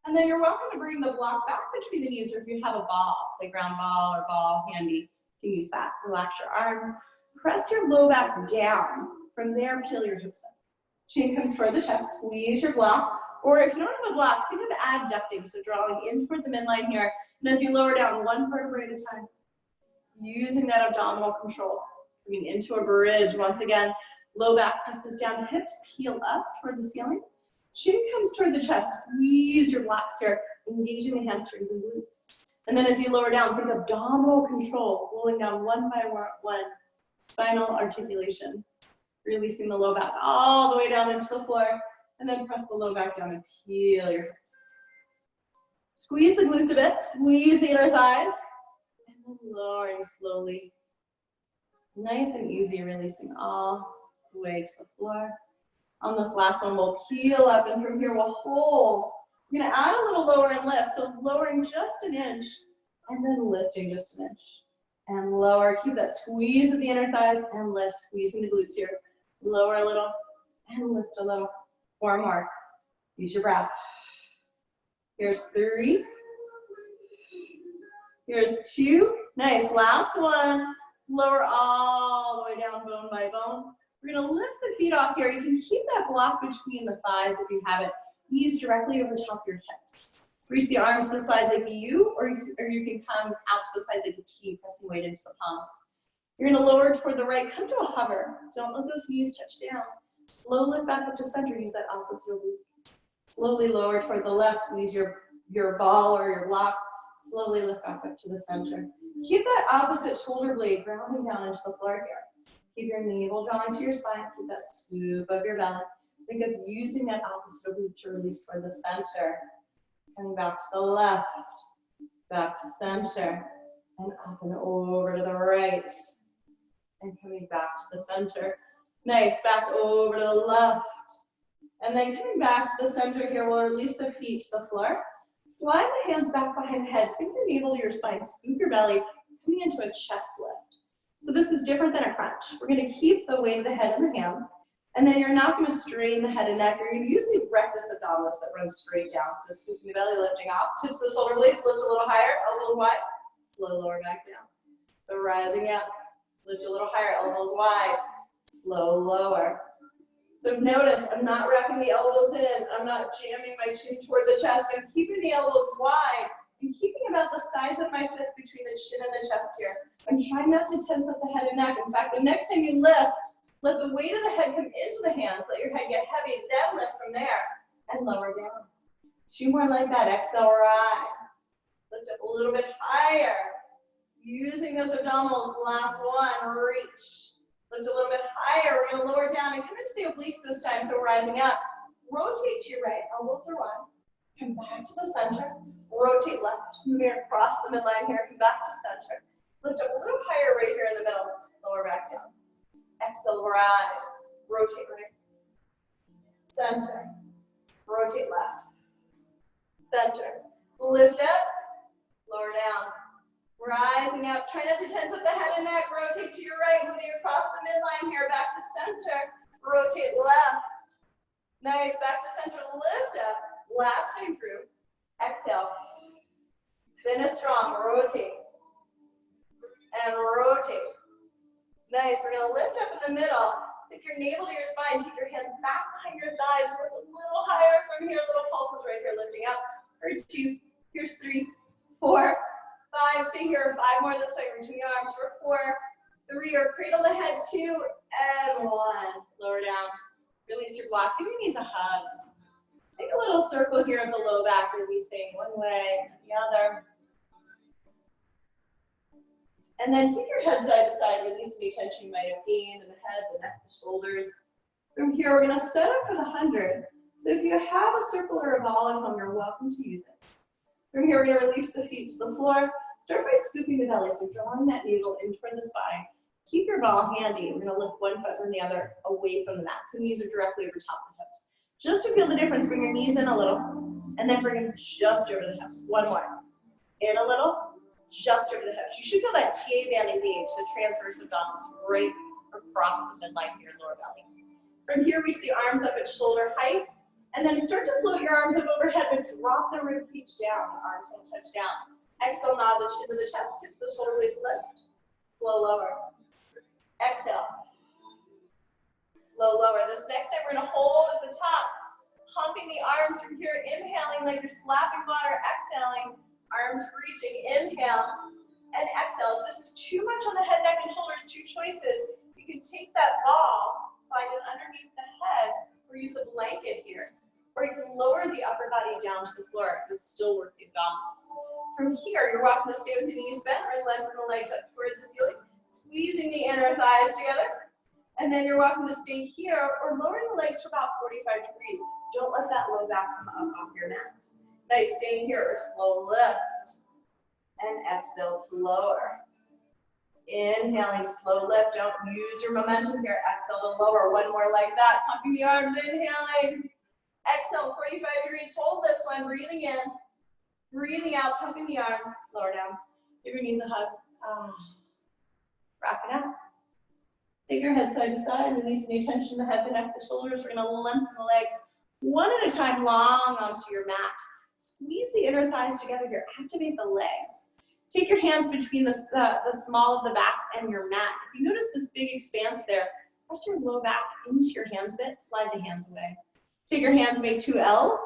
And then you're welcome to bring the block back between the knees, or if you have a ball, playground ball or ball handy, you can use that. Relax your arms. Press your low back down. From there, peel your hips up. Chin comes toward the chest. Squeeze your block. Or if you don't have a block, think of adducting. So drawing in toward the midline here. And as you lower down, one vertebrae at a time. Using that abdominal control. Coming into a bridge once again. Low back presses down, hips peel up toward the ceiling. Chin comes toward the chest. Squeeze your blocks here, engaging the hamstrings and glutes. And then as you lower down, think abdominal control, rolling down one by one. Spinal articulation. Releasing the low back all the way down into the floor. And then press the low back down and peel your hips. Squeeze the glutes a bit. Squeeze the inner thighs. And then lowering slowly. Nice and easy, releasing all the way to the floor. On this last one, we'll peel up, and from here we'll hold. We're going to add a little lower and lift, so lowering just an inch, and then lifting just an inch. And lower, keep that squeeze of the inner thighs, and lift, squeezing the glutes here. Lower a little, and lift a little. 4 more. Use your breath. Here's 3. Here's 2. Nice, last one. Lower all the way down, bone by bone. We're going to lift the feet off here. You can keep that block between the thighs if you have it. Knees directly over top of your hips. Reach the arms to the sides like a U, or you can come out to the sides like a T, pressing weight into the palms. You're gonna lower toward the right, come to a hover. Don't let those knees touch down. Slow lift back up to center, use that opposite oblique. Slowly lower toward the left, squeeze your ball or your block. Slowly lift back up to the center. Keep that opposite shoulder blade grounding down into the floor here. Keep your navel drawing to your spine, keep that swoop of your belly. Think of using that opposite oblique to release toward the center. Coming back to the left, back to center, and up and over to the right. And coming back to the center. Nice, back over to the left. And then coming back to the center here, we'll release the feet to the floor. Slide the hands back behind the head, sink your navel to your spine, scoop your belly, coming into a chest lift. So this is different than a crunch. We're gonna keep the weight of the head in the hands, and then you're not gonna strain the head and neck. You're gonna use the rectus abdominis that runs straight down. So scooping the belly, lifting off, tips of the shoulder blades, lift a little higher, elbows wide, slow lower back down. So rising up, lift a little higher, elbows wide, slow lower. So notice, I'm not wrapping the elbows in. I'm not jamming my chin toward the chest. I'm keeping the elbows wide and keeping about the size of my fist between the chin and the chest here. I'm trying not to tense up the head and neck. In fact, the next time you lift, let the weight of the head come into the hands. Let your head get heavy, then lift from there and lower down. Two more like that. Exhale, rise. Lift up a little bit higher. Using those abdominals. Last one, reach. Lift a little bit higher. We're going to lower down and come into the obliques this time. So rising up. Rotate to your right. Elbows are wide. Come back to the center. Rotate left. Moving across the midline here. Come back to center. Lift up a little higher right here in the middle. Lower back down. Exhale, rise. Rotate right. Center. Rotate left. Center. Lift up. Lower down. Rising up. Try not to tense up the head and neck. Rotate to your right. Moving across the midline here. Back to center. Rotate left. Nice. Back to center. Lift up. Last time through. Exhale. Finish strong. Rotate. And rotate. Nice. We're going to lift up in the middle. Take your navel to your spine. Take your hands back behind your thighs. Lift a little higher from here. Little pulses right here. Lifting up. For 2. Here's 3, 4, 5. Stay here. 5 more this way. Reaching the arms for 4, 3. Or cradle the head. 2 and 1. Lower down. Release your block. Give your knees a hug. Take a little circle here at the low back. Releasing one way, the other. And then take your head side to side, release any tension you might have gained in the head, the neck, the shoulders. From here, we're gonna set up for the 100. So if you have a circle or a ball at home, you're welcome to use it. From here, we're gonna release the feet to the floor. Start by scooping the belly, so drawing that needle in toward the spine. Keep your ball handy. We're gonna lift one foot from the other away from the mat. So knees are directly over top of the hips. Just to feel the difference, bring your knees in a little, and then bring them just over the hips. One more. In a little. Just over the hips. You should feel that TA band engage, the transverse abdominals right across the midline here, lower belly. From here, reach the arms up at shoulder height, and then start to float your arms up overhead, but drop the rib cage down. The arms don't touch down. Exhale, nod the chin to the chest, tips the shoulder blades lift. Slow lower. Exhale. Slow lower. This next time, we're going to hold at the top, pumping the arms from here, inhaling like you're slapping water, exhaling. Arms reaching, inhale, and exhale. If this is too much on the head, neck, and shoulders, 2 choices. You can take that ball, slide it underneath the head, or use a blanket here. Or you can lower the upper body down to the floor and still work the abdominals. From here, you're walking to stay with the knees bent, or lengthen the legs up towards the ceiling, squeezing the inner thighs together. And then you're walking to stay here, or lowering the legs to about 45 degrees. Don't let that low back come up off your mat. Nice, staying here, or slow lift, and exhale to lower. Inhaling, slow lift, don't use your momentum here, exhale to lower, one more like that, pumping the arms, inhaling, exhale, 45 degrees, hold this one, breathing in, breathing out, pumping the arms, lower down, give your knees a hug, rock it out. Take your head side to side, release any tension in the head, the neck, the shoulders, we're gonna lengthen the legs, one at a time, long onto your mat. Squeeze the inner thighs together here. Activate the legs. Take your hands between the small of the back and your mat. If you notice this big expanse there, press your low back into your hands a bit. Slide the hands away. Take your hands, make 2 L's,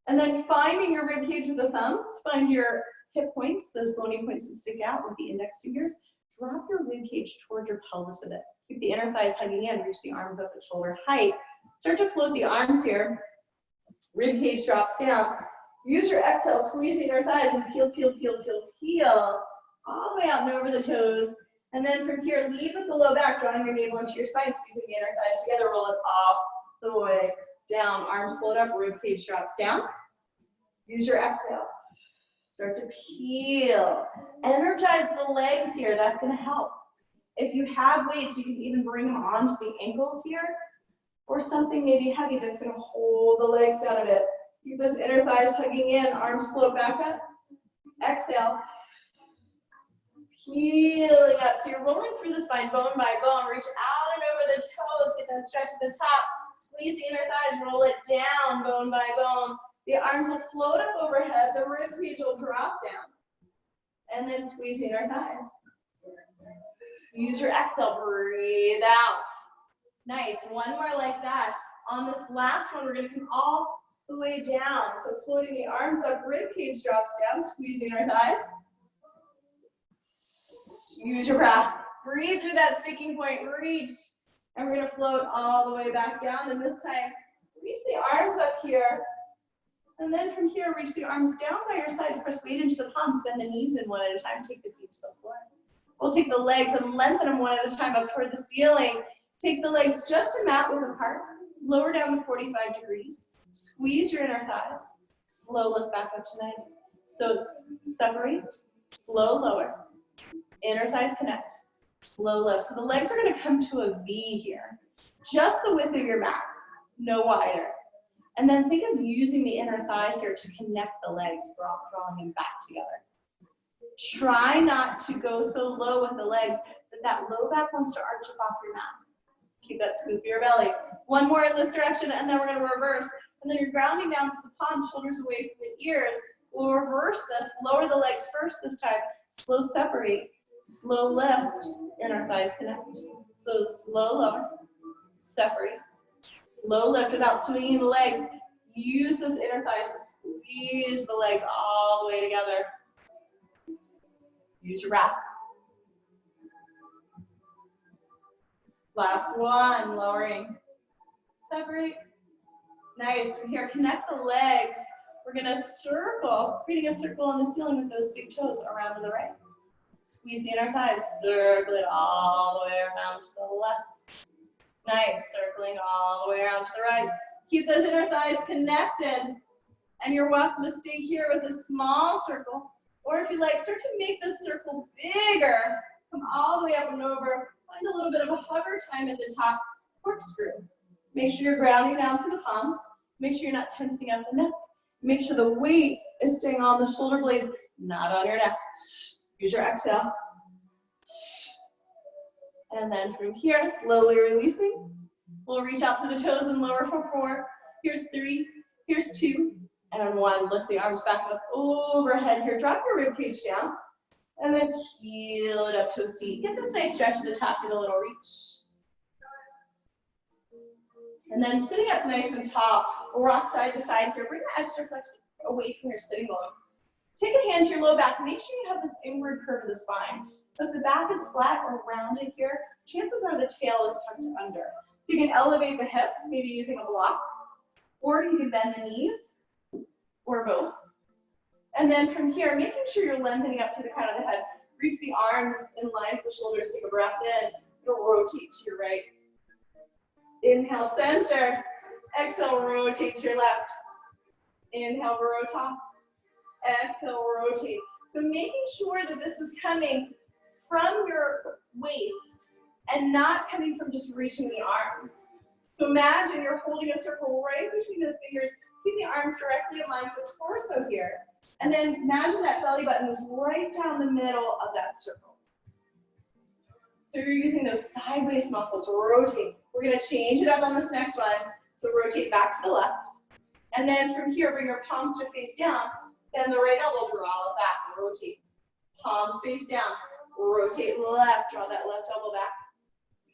And then finding your rib cage with the thumbs, find your hip points, those bony points that stick out with the index fingers. Drop your rib cage toward your pelvis a bit. Keep the inner thighs hugging in, reach the arms up at shoulder height. Start to float the arms here. Rib cage drops down. Use your exhale, squeeze the inner thighs and peel, peel, peel, peel, peel. All the way out and over the toes. And then from here, lead with the low back, drawing your navel into your spine, squeezing the inner thighs together, roll it off the way down. Arms float up, rib cage drops down. Use your exhale. Start to peel. Energize the legs here. That's going to help. If you have weights, you can even bring them onto the ankles here, or something maybe heavy that's going to hold the legs down a bit. Keep those inner thighs hugging in, arms float back up. Exhale. Peeling up. So you're rolling through the spine, bone by bone. Reach out and over the toes. Get that stretch at the top. Squeeze the inner thighs. Roll it down, bone by bone. The arms will float up overhead. The rib cage will drop down. And then squeeze the inner thighs. Use your exhale. Breathe out. Nice. One more like that. On this last one, we're going to come all the way down. So floating the arms up, rib cage drops down. Squeeze the inner thighs. Use your breath. Breathe through that sticking point. Reach. And we're going to float all the way back down. And this time, reach the arms up here. And then from here, reach the arms down by your sides. Press weight into the palms. Bend the knees in one at a time. Take the feet to the floor. We'll take the legs and lengthen them one at a time up toward the ceiling. Take the legs just a mat width apart. Lower down to 45 degrees. Squeeze your inner thighs. Slow lift back up to 90. So it's separate, slow lower. Inner thighs connect. Slow lift. So the legs are going to come to a V here. Just the width of your mat. No wider. And then think of using the inner thighs here to connect the legs, drawing them back together. Try not to go so low with the legs that that low back wants to arch up off your mat. Keep that scoop of your belly. One more in this direction, and then we're going to reverse. And then you're grounding down with the palms, shoulders away from the ears. We'll reverse this. Lower the legs first this time. Slow separate. Slow lift. Inner thighs connect. So slow lower. Separate. Slow lift without swinging the legs. Use those inner thighs to squeeze the legs all the way together. Use your breath. Last one, lowering. Separate. Nice. From here, connect the legs. We're going to circle, creating a circle on the ceiling with those big toes around to the right. Squeeze the inner thighs. Circle it all the way around to the left. Nice. Circling all the way around to the right. Keep those inner thighs connected. And you're welcome to stay here with a small circle. Or if you like, start to make this circle bigger. Come all the way up and over. Find a little bit of a hover time at the top. Corkscrew. Make sure you're grounding down through the palms. Make sure you're not tensing up the neck. Make sure the weight is staying on the shoulder blades, not on your neck. Use your exhale. And then from here, slowly releasing. We'll reach out through the toes and lower for 4. Here's 3. Here's 2. And 1. Lift the arms back up overhead here. Drop your rib cage down. And then heel it up to a seat. Get this nice stretch at the top. Get a little reach. And then sitting up nice and tall. We'll rock side to side here. Bring the extra flex away from your sitting bones. Take a hand to your low back. Make sure you have this inward curve of the spine. So if the back is flat or rounded here, chances are the tail is tucked under. So you can elevate the hips, maybe using a block. Or you can bend the knees, or both. And then from here, making sure you're lengthening up to the crown of the head. Reach the arms in line with the shoulders. Take a breath in. You'll rotate to your right. Inhale, center. Exhale, rotate to your left. Inhale, rotate. Exhale, rotate. So making sure that this is coming from your waist and not coming from just reaching the arms. So imagine you're holding a circle right between the fingers. Keep the arms directly in line with the torso here. And then imagine that belly button was right down the middle of that circle. So you're using those sideways muscles. Rotate. We're going to change it up on this next one. So rotate back to the left. And then from here, bring your palms to face down. Then the right elbow, draw it back. Rotate. Palms face down. Rotate left. Draw that left elbow back.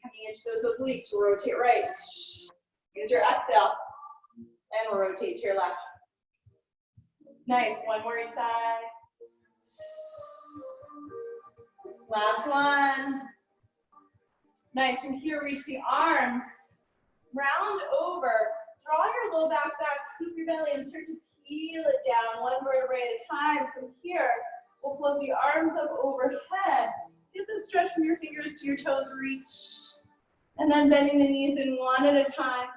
Coming into those obliques. Rotate right. Use your exhale. And rotate to your left. Nice, one more each side. Last one. Nice, from here, reach the arms. Round over, draw your low back, scoop your belly, and start to peel it down one vertebrae at a time. From here, we'll float the arms up overhead. Get the stretch from your fingers to your toes, reach. And then bending the knees in one at a time.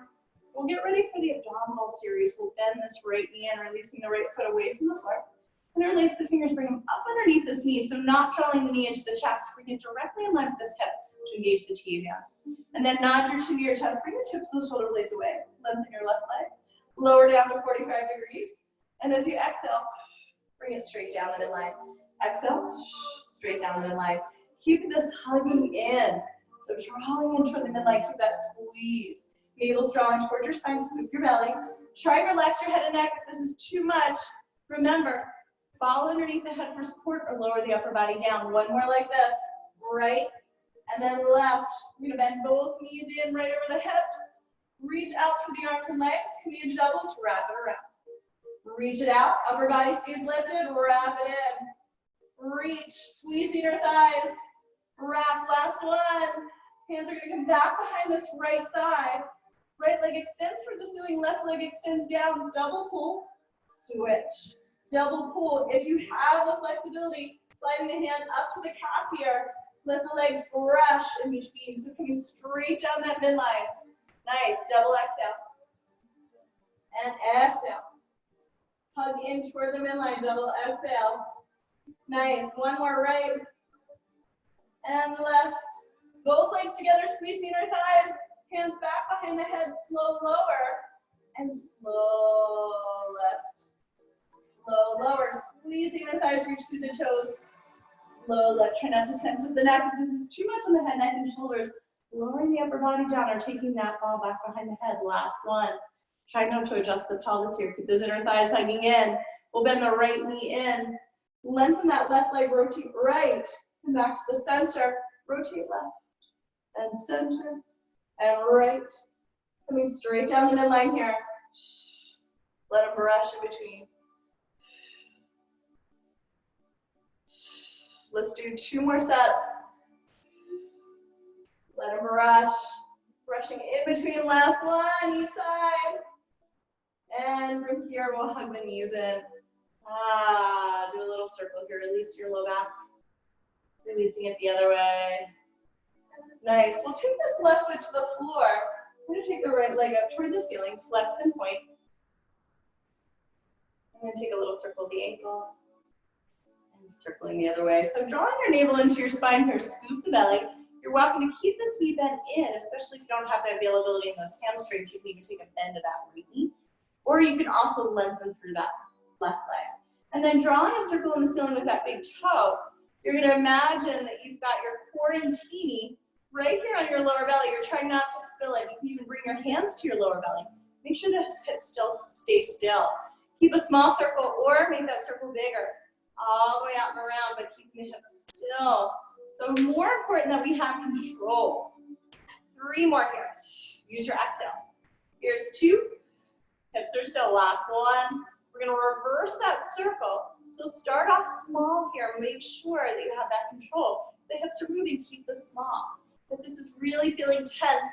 We'll get ready for the abdominal series. We'll bend this right knee in, releasing the right foot away from the floor. And release the fingers, bring them up underneath this knee. So not drawing the knee into the chest, bring it directly in line with this hip to engage the tibias. And then nod your chin to your chest, bring the tips of the shoulder blades away. Lengthen your left leg. Lower down to 45 degrees. And as you exhale, bring it straight down the midline. Exhale, straight down the midline. Keep this hugging in. So drawing in toward the midline, keep that squeeze. Navel's drawing toward your spine, scoop your belly. Try to relax your head and neck. If this is too much, remember, fall underneath the head for support or lower the upper body down. One more like this, right, and then left. We're gonna bend both knees in right over the hips. Reach out through the arms and legs. Command doubles, wrap it around. Reach it out, upper body stays lifted, wrap it in. Reach, squeeze the inner thighs. Wrap, last one. Hands are gonna come back behind this right thigh. Right leg extends toward the ceiling, left leg extends down, double pull, switch. Double pull. If you have the flexibility, sliding the hand up to the calf here, let the legs brush in between. So coming straight down that midline. Nice, double exhale. And exhale. Hug in toward the midline, double exhale. Nice, one more right. And left. Both legs together, squeeze the inner thighs. Hands back behind the head, slow lower. And slow left. Slow lower, squeeze the inner thighs, reach through the toes. Slow left, try not to tense up the neck. If this is too much on the head, neck, and shoulders, lowering the upper body down or taking that ball back behind the head. Last one. Try not to adjust the pelvis here. Keep those inner thighs hugging in. We'll bend the right knee in. Lengthen that left leg, rotate right. Come back to the center. Rotate left and center and right. Coming straight down the midline here. Let them brush in between. Let's do 2 more sets. Let them brush. Brushing in between, last one, each side. And from here, we'll hug the knees in. Do a little circle here. Release your low back. Releasing it the other way. Nice. We'll take this left foot to the floor. I'm going to take the right leg up toward the ceiling, flex and point. I'm going to take a little circle of the ankle. And circling the other way. So drawing your navel into your spine here, scoop the belly. You're welcome to keep this knee bent in, especially if you don't have the availability in those hamstrings. You can even take a bend to that right knee. Or you can also lengthen through that left leg. And then drawing a circle in the ceiling with that big toe, you're going to imagine that you've got your quarantini right here on your lower belly. You're trying not to spill it. You can even bring your hands to your lower belly. Make sure the hips still stay still. Keep a small circle or make that circle bigger. All the way out and around, but keeping the hips still. So more important that we have control. 3 more here. Use your exhale. Here's 2. Hips are still. Last one. We're going to reverse that circle. So start off small here. Make sure that you have that control. The hips are moving. Keep this small. If this is really feeling tense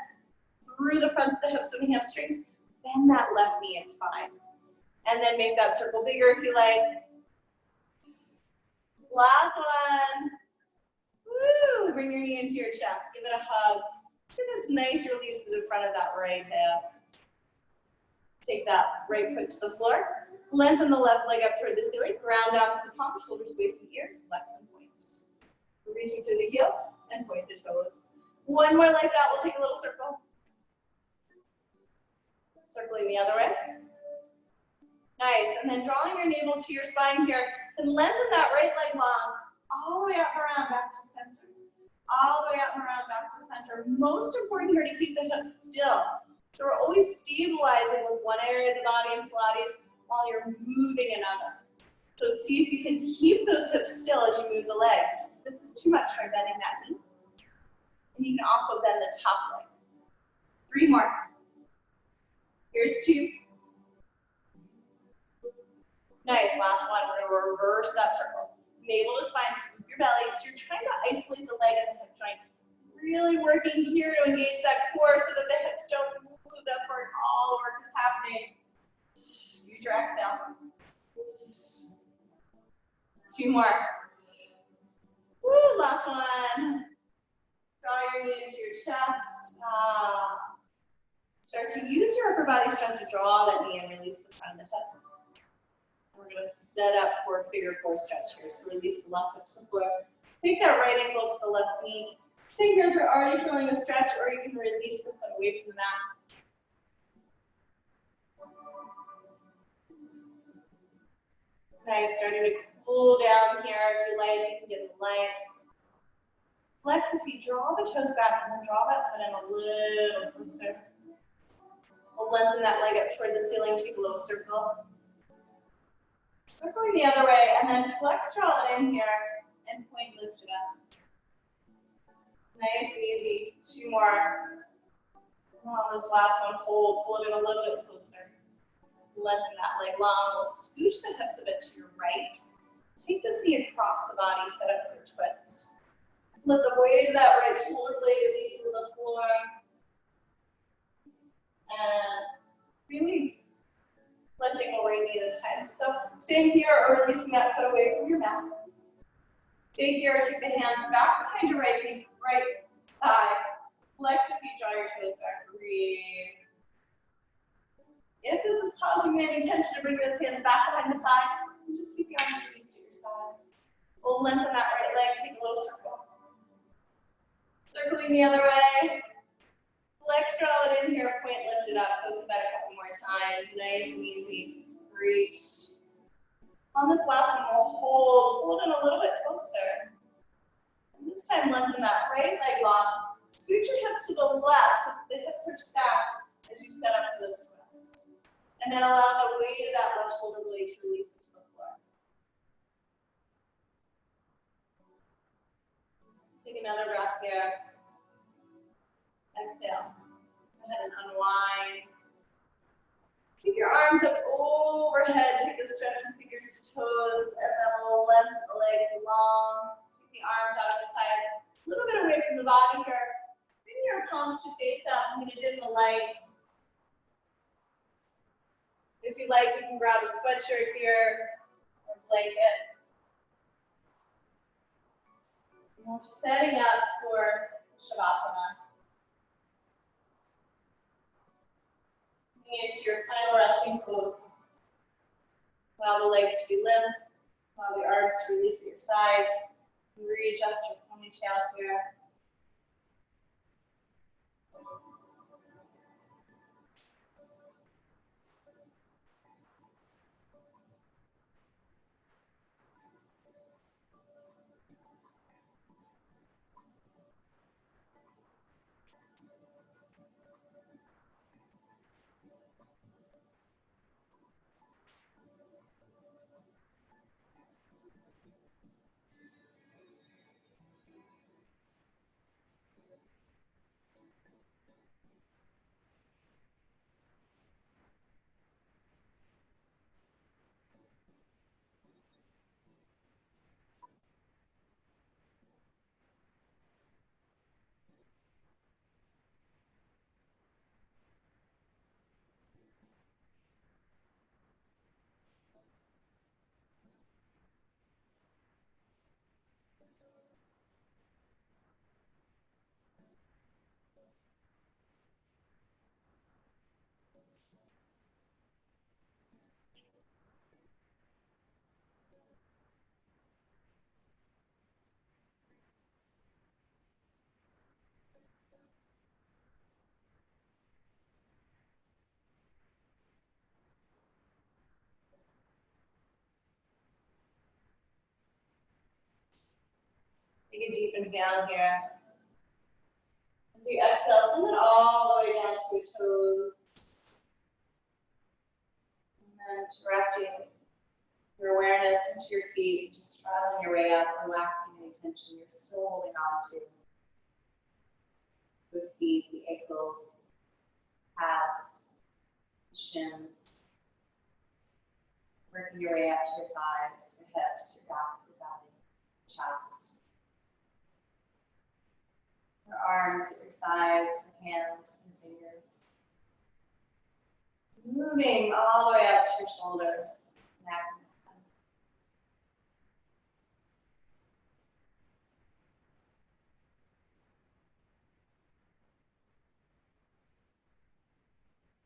through the fronts of the hips and the hamstrings, bend that left knee. It's fine. And then make that circle bigger if you like. Last one. Woo! Bring your knee into your chest. Give it a hug. Get this nice release to the front of that right hip. Take that right foot to the floor. Lengthen the left leg up toward the ceiling. Ground down to the palm, shoulders away from the ears. Flex and point. Reaching through the heel and point the toes. One more like that. We'll take a little circle. Circling the other way. Nice. And then drawing your navel to your spine here. And lengthen that right leg long. All the way up and around, back to center. All the way up and around, back to center. Most important here to keep the hips still. So we're always stabilizing with one area of the body in Pilates while you're moving another. So see if you can keep those hips still as you move the leg. If this is too much, try bending that knee. And you can also bend the top leg. 3 more. Here's 2. Nice, last one. We're gonna reverse that circle. Navel to spine, scoop your belly. So you're trying to isolate the leg and the hip joint. Really working here to engage that core so that the hips don't move. That's where all the work is happening. Use your exhale. 2 more. Woo, last one. Draw your knee into your chest. Start to use your upper body strength to draw that knee and release the front of the hip. We're going to set up for a figure 4 stretch here. So release the left hip to the floor. Take that right ankle to the left knee. Stay here if you're already feeling the stretch, or you can release the foot away from the mat. Nice, starting to cool down here. If you like, you can dim the lights. Flex the feet, draw the toes back, and then draw that foot in a little closer. We'll lengthen that leg up toward the ceiling, take a little circle. Circling the other way, and then flex, draw it in here, and point, lift it up. Nice and easy. 2 more. On this last one, hold, pull it in a little bit closer. Lengthen that leg long. We'll scooch the hips a bit to your right. Take this knee across the body, set up for a twist. Let the weight of that right shoulder blade release to the floor. And release. Lifting over your knee this time. So staying here or releasing that foot away from your mat. Stay here, take the hands back behind your right knee, right thigh. Flex the feet, draw your toes back. Breathe. If this is causing you any tension to bring those hands back behind the thigh, just keep the arms released to your sides. We'll lengthen that right leg, take a little circle. Circling the other way. Flex, draw it in here, point, lift it up. Go through that a couple more times. Nice and easy. Reach. On this last one, we'll hold in a little bit closer. And this time, lengthen that right leg long. Scoot your hips to the left so that the hips are stacked as you set up for this twist. And then allow the weight of that left shoulder blade to release it to the floor. Take another breath here. Exhale. Go ahead and unwind. Keep your arms up overhead. Take a stretch from fingers to toes, and then we'll lengthen the legs long. Take the arms out to the sides. A little bit away from the body here. Bring your palms to face up. I'm going to dim the lights. If you like, you can grab a sweatshirt here or blanket. And we're setting up for Shavasana. Into your final resting pose. Allow the legs to be limp. Allow the arms to release at your sides. Readjust your ponytail here. Take a deep inhale here. As you exhale, send it all the way down to your toes. And then directing your awareness into your feet, just straddling your way up, relaxing any tension you're still holding on to. The feet, the ankles, calves, the shins. Working working your way up to your thighs, your hips, your back, your belly, chest. Your arms at your sides, your hands, and fingers. Moving all the way up to your shoulders, neck, and head.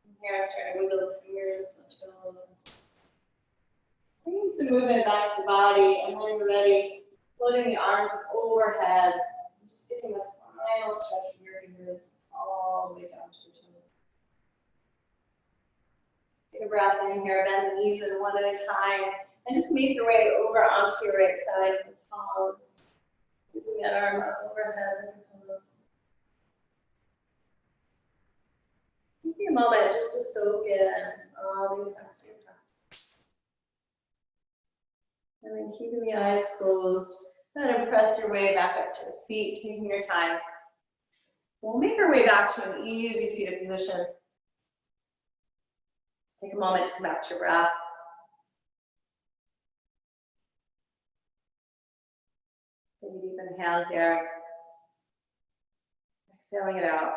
And here, start to wiggle the fingers, the toes. Bringing some movement back to the body, and when you're ready, floating the arms up overhead, and just getting this final stretch of your fingers all the way down to your toes. Take a breath in here, bend the knees in one at a time, and just make your way over onto your right side with the palms. Using that arm up overhead. Give me a moment just to soak in all the effects of your practice. And then keeping the eyes closed, then press your way back up to the seat, taking your time. We'll make our way back to an easy seated position. Take a moment to come back to your breath. Take a deep inhale here. Exhaling it out.